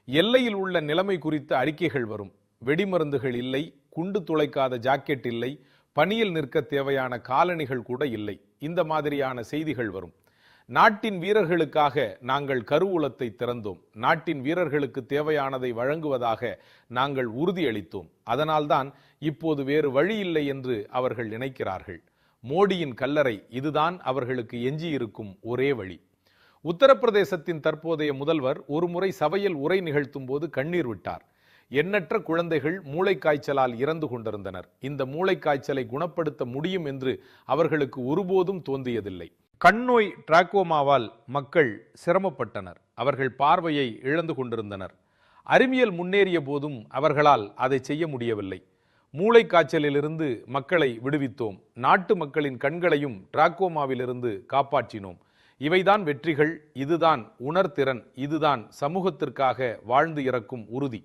எல்லையில் உள்ள நிலைமை குறித்த அறிக்கைகள் வரும். வெடிமருந்துகள் இல்லை, குண்டு துளைக்காத ஜாக்கெட் இல்லை, பணியில் நிற்க தேவையான காலணிகள் கூட இல்லை. இந்த மாதிரியான செய்திகள் வரும். நாட்டின் வீரர்களுக்காக நாங்கள் கருவூலத்தை திறந்தோம், நாட்டின் வீரர்களுக்கு தேவையானதை வழங்குவதாக நாங்கள் உறுதியளித்தோம், அதனால்தான் இப்போது வேறு வழி இல்லை என்று அவர்கள் நினைக்கிறார்கள். மோடியின் கல்லறை இதுதான் அவர்களுக்கு எஞ்சியிருக்கும் ஒரே வழி. உத்தரப்பிரதேசத்தின் தற்போதைய முதல்வர் ஒருமுறை சபையில் உரை நிகழ்த்தும் போது கண்ணீர் விட்டார். எண்ணற்ற குழந்தைகள் மூளைக்காய்ச்சலால் இறந்து கொண்டிருந்தனர். இந்த மூளைக்காய்ச்சலை குணப்படுத்த முடியும் என்று அவர்களுக்கு ஒருபோதும் தோன்றியதில்லை. கண்ணோய் டிராக்கோமாவால் மக்கள் சிரமப்பட்டனர். அவர்கள் பார்வையை இழந்து கொண்டிருந்தனர். அறிவியல் முன்னேறிய போதும் அவர்களால் அதை செய்ய முடியவில்லை. மூளைக்காய்ச்சலிலிருந்து மக்களை விடுவித்தோம். நாட்டு மக்களின் கண்களையும் டிராக்கோமாவிலிருந்து காப்பாற்றினோம். இவைதான் வெற்றிகள், இதுதான் உணர்திறன், இதுதான் சமூகத்திற்காக வாழ்ந்து இறக்கும் உறுதி.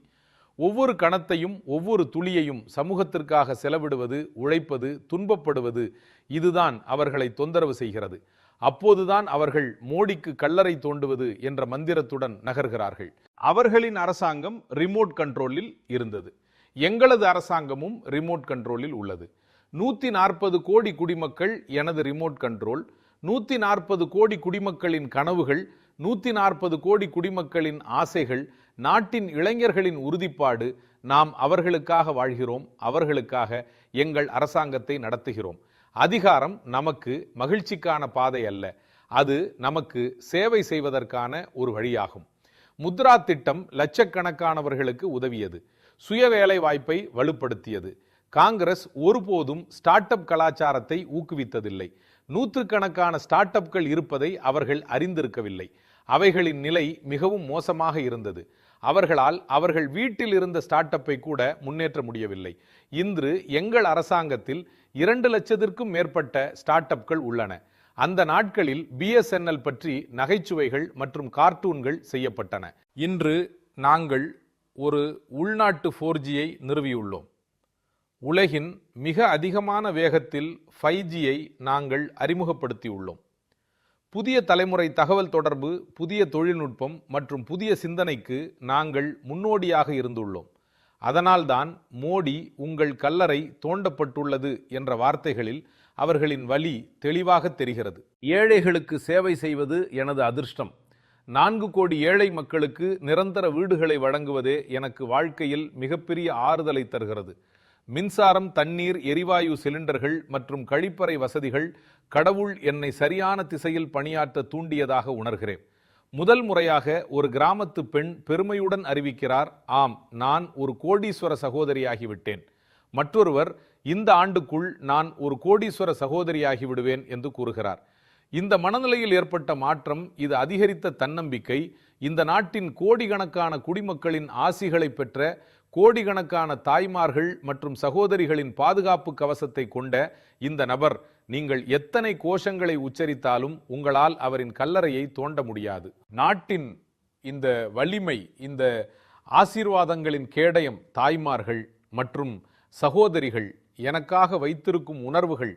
ஒவ்வொரு கணத்தையும் ஒவ்வொரு துளியையும் சமூகத்திற்காக செலவிடுவது, உழைப்பது, துன்பப்படுவது, இதுதான் அவர்களை தொந்தரவு செய்கிறது. அப்போதுதான் அவர்கள் மோடிக்கு கல்லறை தோண்டுவது என்ற மந்திரத்துடன் நகர்கிறார்கள். அவர்களின் அரசாங்கம் ரிமோட் கண்ட்ரோலில் இருந்தது. எங்களது அரசாங்கமும் ரிமோட் கண்ட்ரோலில் உள்ளது. 140 கோடி குடிமக்கள் எனது ரிமோட் கண்ட்ரோல். 140 கோடி குடிமக்களின் கனவுகள், 140 கோடி குடிமக்களின் ஆசைகள், நாட்டின் இளைஞர்களின் உறுதிப்பாடு. நாம் அவர்களுக்காக வாழ்கிறோம், அவர்களுக்காக எங்கள் அரசாங்கத்தை நடத்துகிறோம். அதிகாரம் நமக்கு மகிழ்ச்சிக்கான பாதை அல்ல, அது நமக்கு சேவை செய்வதற்கான ஒரு வழியாகும். முத்ரா திட்டம் லட்சக்கணக்கானவர்களுக்கு உதவியது, சுய வேலை வாய்ப்பை வலுப்படுத்தியது. காங்கிரஸ் ஒருபோதும் ஸ்டார்ட் அப் கலாச்சாரத்தை ஊக்குவித்ததில்லை. நூற்றுக்கணக்கான ஸ்டார்ட் அப்கள் இருப்பதை அவர்கள் அறிந்திருக்கவில்லை. அவைகளின் நிலை மிகவும் மோசமாக இருந்தது. அவர்களால் அவர்கள் வீட்டில் இருந்த ஸ்டார்ட் அப்பை கூட முன்னேற்ற முடியவில்லை. இன்று எங்கள் அரசாங்கத்தில் 2 லட்சத்திற்கும் மேற்பட்ட ஸ்டார்ட் அப்கள் உள்ளன. அந்த நாட்களில் BSNL பற்றி நகைச்சுவைகள் மற்றும் கார்ட்டூன்கள் செய்யப்பட்டன. இன்று நாங்கள் ஒரு உள்நாட்டு 4Gயை நிறுவியுள்ளோம். உலகின் மிக அதிகமான வேகத்தில் 5Gயை நாங்கள் அறிமுகப்படுத்தியுள்ளோம். புதிய தலைமுறை தகவல் தொடர்பு, புதிய தொழில்நுட்பம் மற்றும் புதிய சிந்தனைக்கு நாங்கள் முன்னோடியாக இருந்துள்ளோம். அதனால்தான் மோடி உங்கள் கல்லறை தோண்டப்பட்டுள்ளது என்ற வார்த்தைகளில் அவர்களின் வலி தெளிவாக தெரிகிறது. ஏழைகளுக்கு சேவை செய்வது எனது அதிர்ஷ்டம். 4 கோடி ஏழை மக்களுக்கு நிரந்தர வீடுகளை வழங்குவதே எனக்கு வாழ்க்கையில் மிகப்பெரிய ஆறுதலை தருகிறது. மின்சாரம், தண்ணீர், எரிவாயு சிலிண்டர்கள் மற்றும் கழிப்பறை வசதிகள் கடவுள் என்னை சரியான திசையில் பணியாற்ற தூண்டியதாக உணர்கிறேன். முதல் முறையாக ஒரு கிராமத்து பெண் பெருமையுடன் அறிவிக்கிறார், ஆம், நான் ஒரு கோடீஸ்வர சகோதரியாகிவிட்டேன். மற்றொருவர், இந்த ஆண்டுக்குள் நான் ஒரு கோடீஸ்வர சகோதரியாகி விடுவேன் என்று கூறுகிறார். இந்த மனநிலையில் ஏற்பட்ட மாற்றம், இது அதிகரித்த தன்னம்பிக்கை, இந்த நாட்டின் கோடிக்கணக்கான குடிமக்களின் ஆசிகளை பெற்ற கோடிக்கணக்கான தாய்மார்கள் மற்றும் சகோதரிகளின் பாதுகாப்பு கவசத்தை கொண்ட இந்த நபர், நீங்கள் எத்தனை கோஷங்களை உச்சரித்தாலும் உங்களால் அவரின் கல்லறையை தோண்ட முடியாது. நாட்டின் இந்த வலிமை, இந்த ஆசீர்வாதங்களின் கேடயம் தாய்மார்கள் மற்றும் சகோதரிகள் எனக்காக வைத்திருக்கும் உணர்வுகள்.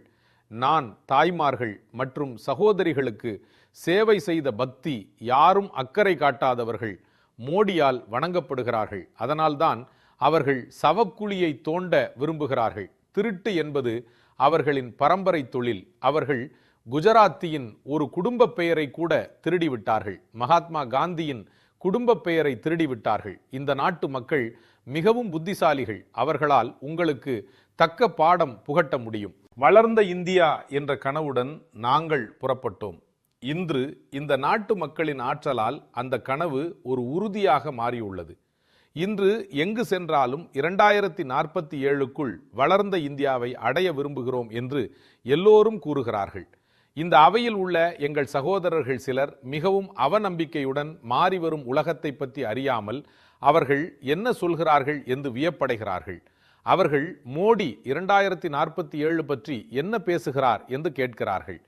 நான் தாய்மார்கள் மற்றும் சகோதரிகளுக்கு சேவை செய்த பக்தி, யாரும் அக்கறை காட்டாதவர்கள் மோடியால் வணங்கப்படுகிறார்கள். அதனால்தான் அவர்கள் சவக்குழியை தோண்ட விரும்புகிறார்கள். திருட்டு என்பது அவர்களின் பரம்பரை தொழில். அவர்கள் குஜராத்தியின் ஒரு குடும்ப பெயரை கூட திருடிவிட்டார்கள். மகாத்மா காந்தியின் குடும்ப பெயரை திருடிவிட்டார்கள். இந்த நாட்டு மக்கள் மிகவும் புத்திசாலிகள். அவர்களால் உங்களுக்கு தக்க பாடம் புகட்ட முடியும். வளர்ந்த இந்தியா என்ற கனவுடன் நாங்கள் புறப்பட்டோம். இன்று இந்த நாட்டு மக்களின் ஆற்றலால் அந்த கனவு ஒரு உறுதியாக மாறியுள்ளது. இன்று எங்கு சென்றாலும் 2047க்குள் வளர்ந்த இந்தியாவை அடைய விரும்புகிறோம் என்று எல்லோரும் கூறுகிறார்கள். இந்த அவையில் உள்ள எங்கள் சகோதரர்கள் சிலர் மிகவும் அவநம்பிக்கையுடன் மாறிவரும் உலகத்தை பற்றி அறியாமல் அவர்கள் என்ன சொல்கிறார்கள் என்று வியப்படைகிறார்கள். அவர்கள் மோடி 2047 பற்றி என்ன பேசுகிறார் என்று கேட்கிறார்கள்.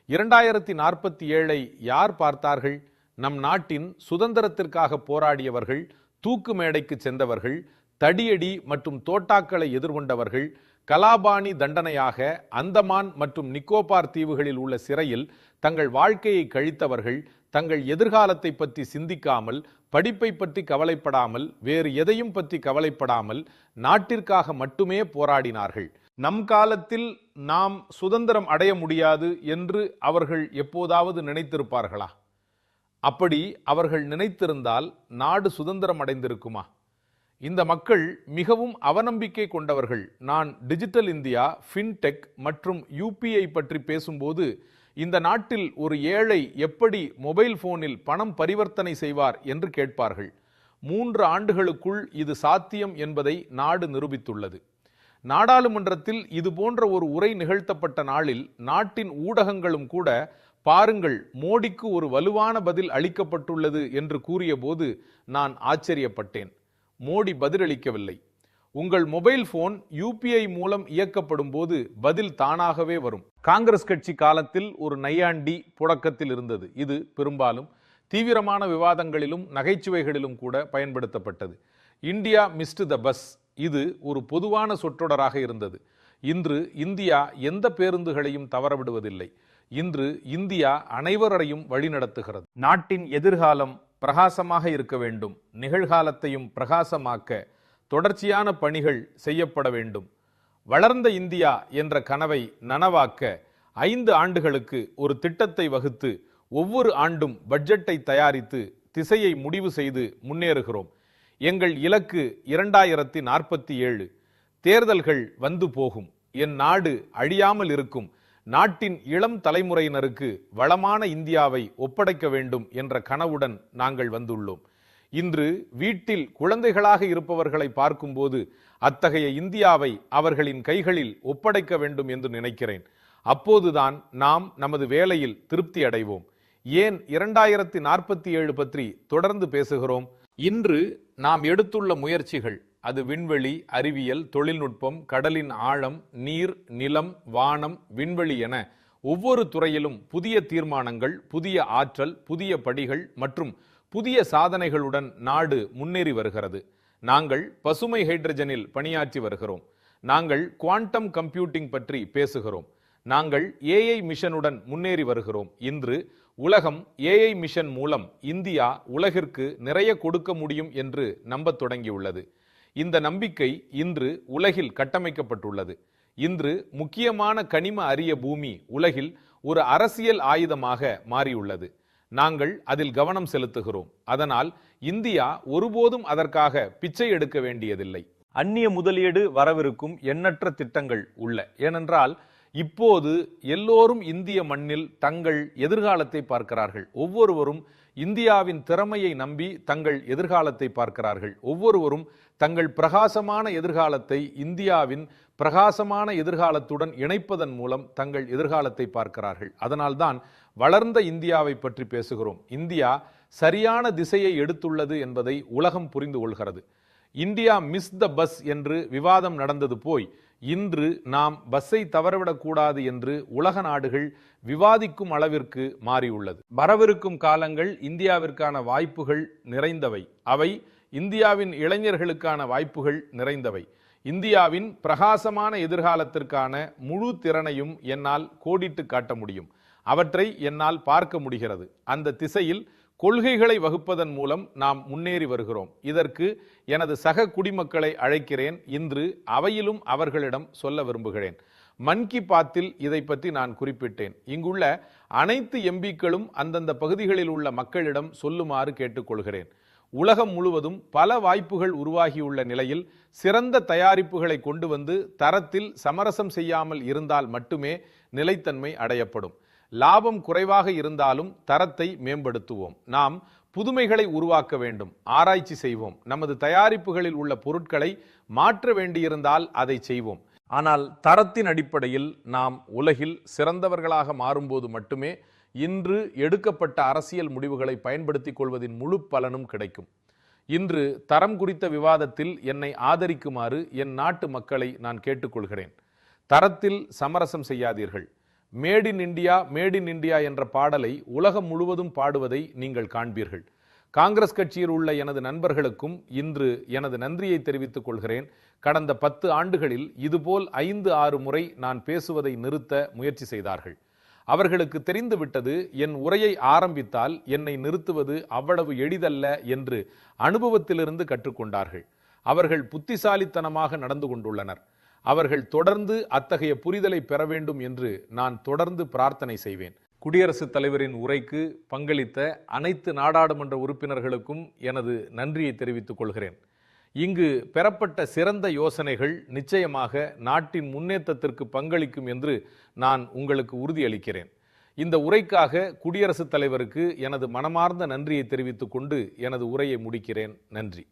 2047 யார் பார்த்தார்கள்? நம் நாட்டின் சுதந்திரத்திற்காக போராடியவர்கள், தூக்கு மேடைக்கு சென்றவர்கள், தடியடி மற்றும் தோட்டாக்களை எதிர்கொண்டவர்கள், கலாபாணி தண்டனையாக அந்தமான் மற்றும் நிக்கோபார் தீவுகளில் உள்ள சிறையில் தங்கள் வாழ்க்கையை கழித்தவர்கள், தங்கள் எதிர்காலத்தை பற்றி சிந்திக்காமல், படிப்பை பற்றி கவலைப்படாமல், வேறு எதையும் பற்றி கவலைப்படாமல் நாட்டிற்காக மட்டுமே போராடினார்கள். நம் காலத்தில் நாம் சுதந்திரம் அடைய முடியாது என்று அவர்கள் எப்போதாவது நினைத்திருப்பார்களா? அப்படி அவர்கள் நினைத்திருந்தால் நாடு சுதந்திரம் அடைந்திருக்குமா? இந்த மக்கள் மிகவும் அவநம்பிக்கை கொண்டவர்கள். நான் டிஜிட்டல் இந்தியா, ஃபின்டெக் மற்றும் யூபிஐ பற்றி பேசும்போது இந்த நாட்டில் ஒரு ஏழை எப்படி மொபைல் போனில் பணம் பரிவர்த்தனை செய்வார் என்று கேட்பார்கள். 3 ஆண்டுகளுக்குள் இது சாத்தியம் என்பதை நாடு நிரூபித்துள்ளது. நாடாளுமன்றத்தில் இது போன்ற ஒரு உரை நிகழ்த்தப்பட்ட நாளில் நாட்டின் ஊடகங்களும் கூட பாருங்கள், மோடிக்கு ஒரு வலுவான பதில் அளிக்கப்பட்டுள்ளது என்று கூறிய போது நான் ஆச்சரியப்பட்டேன். மோடி பதிலளிக்கவில்லை. உங்கள் மொபைல் போன் யூபிஐ மூலம் இயக்கப்படும் போது பதில் தானாகவே வரும். காங்கிரஸ் கட்சி காலத்தில் ஒரு நையாண்டி புழக்கத்தில் இருந்தது. இது பெரும்பாலும் தீவிரமான விவாதங்களிலும் நகைச்சுவைகளிலும் கூட பயன்படுத்தப்பட்டது. இந்தியா மிஸ்ட் த பஸ், இது ஒரு பொதுவான சொற்றொடராக இருந்தது. இன்று இந்தியா எந்த பேருந்துகளையும் தவறவிடுவதில்லை. இன்று இந்தியா அனைவரையும் வழிநடத்துகிறது. நாட்டின் எதிர்காலம் பிரகாசமாக இருக்க வேண்டும். நிகழ்காலத்தையும் பிரகாசமாக்க தொடர்ச்சியான பணிகள் செய்யப்பட வேண்டும். வளர்ந்த இந்தியா என்ற கனவை நனவாக்க 5 ஆண்டுகளுக்கு ஒரு திட்டத்தை வகுத்து ஒவ்வொரு ஆண்டும் பட்ஜெட்டை தயாரித்து திசையை முடிவு செய்து முன்னேறுகிறோம். எங்கள் இலக்கு 2047. தேர்தல்கள் வந்து போகும், என் நாடு அழியாமல் இருக்கும், நாட்டின் இளம் தலைமுறையினருக்கு வளமான இந்தியாவை ஒப்படைக்க வேண்டும் என்ற கனவுடன் நாங்கள் வந்துள்ளோம். இன்று வீட்டில் குழந்தைகளாக இருப்பவர்களை பார்க்கும்போது அத்தகைய இந்தியாவை அவர்களின் கைகளில் ஒப்படைக்க வேண்டும் என்று நினைக்கிறேன். அப்போதுதான் நாம் நமது வேலையில் திருப்தி அடைவோம். ஏன் 2047 பற்றி தொடர்ந்து பேசுகிறோம்? இன்று நாம் எடுத்துள்ள முயற்சிகள், அது விண்வெளி, அறிவியல், தொழில்நுட்பம், கடலின் ஆழம், நீர், நிலம், வானம், விண்வெளி என ஒவ்வொரு துறையிலும் புதிய தீர்மானங்கள், புதிய ஆற்றல், புதிய படிகள் மற்றும் புதிய சாதனைகளுடன் நாடு முன்னேறி வருகிறது. நாங்கள் பசுமை ஹைட்ரஜனில் பணியாற்றி வருகிறோம். நாங்கள் குவாண்டம் கம்ப்யூட்டிங் பற்றி பேசுகிறோம். நாங்கள் ஏஐ மிஷனுடன் முன்னேறி வருகிறோம். இன்று உலகம் ஏஐ மிஷன் மூலம் இந்தியா உலகிற்கு நிறைய கொடுக்க முடியும் என்று நம்பத் தொடங்கியுள்ளது. இந்த நம்பிக்கை இன்று உலகில் கட்டமைக்கப்பட்டுள்ளது. இன்று முக்கியமான கனிம அரிய பூமி உலகில் ஒரு அரசியல் ஆயுதமாக மாறியுள்ளது. நாங்கள் அதில் கவனம் செலுத்துகிறோம். அதனால் இந்தியா ஒருபோதும் அதற்காக பிச்சை எடுக்க வேண்டியதில்லை. அந்நிய முதலீடு வரவிருக்கும் எண்ணற்ற திட்டங்கள் உள்ள. ஏனென்றால் இப்போது எல்லோரும் இந்திய மண்ணில் தங்கள் எதிர்காலத்தை பார்க்கிறார்கள். ஒவ்வொருவரும் இந்தியாவின் திறமையை நம்பி தங்கள் எதிர்காலத்தை பார்க்கிறார்கள். ஒவ்வொருவரும் தங்கள் பிரகாசமான எதிர்காலத்தை இந்தியாவின் பிரகாசமான எதிர்காலத்துடன் இணைப்பதன் மூலம் தங்கள் எதிர்காலத்தை பார்க்கிறார்கள். அதனால்தான் வளர்ந்த இந்தியாவை பற்றி பேசுகிறோம். இந்தியா சரியான திசையை எடுத்துள்ளது என்பதை உலகம் புரிந்து கொள்கிறது. இந்தியா மிஸ் த பஸ் என்று விவாதம் நடந்தது போய் இன்று நாம் பஸ்ஸை தவறவிடக்கூடாது என்று உலக நாடுகள் விவாதிக்கும் அளவிற்கு மாறியுள்ளது. வரவிருக்கும் காலங்கள் இந்தியாவிற்கான வாய்ப்புகள் நிறைந்தவை. அவை இந்தியாவின் இளைஞர்களுக்கான வாய்ப்புகள் நிறைந்தவை. இந்தியாவின் பிரகாசமான எதிர்காலத்திற்கான முழு திறனையும் என்னால் கோடிட்டு காட்ட முடியும். அவற்றை என்னால் பார்க்க முடிகிறது. அந்த திசையில் கொள்கைகளை வகுப்பதன் மூலம் நாம் முன்னேறி வருகிறோம். இதற்கு எனது சக குடிமக்களை அழைக்கிறேன். இன்று அவையிலும் அவர்களிடம் சொல்ல விரும்புகிறேன். மன் கி பாத்தில் இதை பற்றி நான் குறிப்பிட்டேன். இங்குள்ள அனைத்து எம்பிக்களும் அந்தந்த பகுதிகளில் உள்ள மக்களிடம் சொல்லுமாறு கேட்டுக்கொள்கிறேன். உலகம் முழுவதும் பல வாய்ப்புகள் உருவாகியுள்ள நிலையில் சிறந்த தயாரிப்புகளை கொண்டு வந்து தரத்தில் சமரசம் செய்யாமல் இருந்தால் மட்டுமே நிலைத்தன்மை அடையப்படும். லாபம் குறைவாக இருந்தாலும் தரத்தை மேம்படுத்துவோம். நாம் புதுமைகளை உருவாக்க வேண்டும். ஆராய்ச்சி செய்வோம். நமது தயாரிப்புகளில் உள்ள பொருட்களை மாற்ற வேண்டியிருந்தால் அதை செய்வோம். ஆனால் தரத்தின் அடிப்படையில் நாம் உலகில் சிறந்தவர்களாக மாறும்போது மட்டுமே இன்று எடுக்கப்பட்ட அரசியல் முடிவுகளை பயன்படுத்திக் கொள்வதின் முழு பலனும் கிடைக்கும். இன்று தரம் குறித்த விவாதத்தில் என்னை ஆதரிக்குமாறு என் நாட்டு மக்களை நான் கேட்டுக்கொள்கிறேன். தரத்தில் சமரசம் செய்யாதீர்கள். Made in India, made in India என்ற பாடலை உலகம் முழுவதும் பாடுவதை நீங்கள் காண்பீர்கள். காங்கிரஸ் கட்சியில் உள்ள எனது நண்பர்களுக்கும் இன்று எனது நன்றியை தெரிவித்துக் கொள்கிறேன். கடந்த 10 ஆண்டுகளில் இதுபோல் 5-6 முறை நான் பேசுவதை நிறுத்த முயற்சி செய்தார்கள். அவர்களுக்கு தெரிந்துவிட்டது, என் உரையை ஆரம்பித்தால் என்னை நிறுத்துவது அவ்வளவு எளிதல்ல என்று அனுபவத்திலிருந்து கற்றுக்கொண்டார்கள். அவர்கள் புத்திசாலித்தனமாக நடந்து கொண்டுள்ளனர். அவர்கள் தொடர்ந்து அத்தகைய புரிதலை பெற வேண்டும் என்று நான் தொடர்ந்து பிரார்த்தனை செய்வேன். குடியரசுத் தலைவரின் உரைக்கு பங்களித்த அனைத்து நாடாளுமன்ற உறுப்பினர்களுக்கும் எனது நன்றியை தெரிவித்துக் கொள்கிறேன். இங்கு பெறப்பட்ட சிறந்த யோசனைகள் நிச்சயமாக நாட்டின் முன்னேற்றத்திற்கு பங்களிக்கும் என்று நான் உங்களுக்கு உறுதியளிக்கிறேன். இந்த உரைக்காக குடியரசுத் தலைவருக்கு எனது மனமார்ந்த நன்றியை தெரிவித்துக் கொண்டு எனது உரையை முடிக்கிறேன். நன்றி.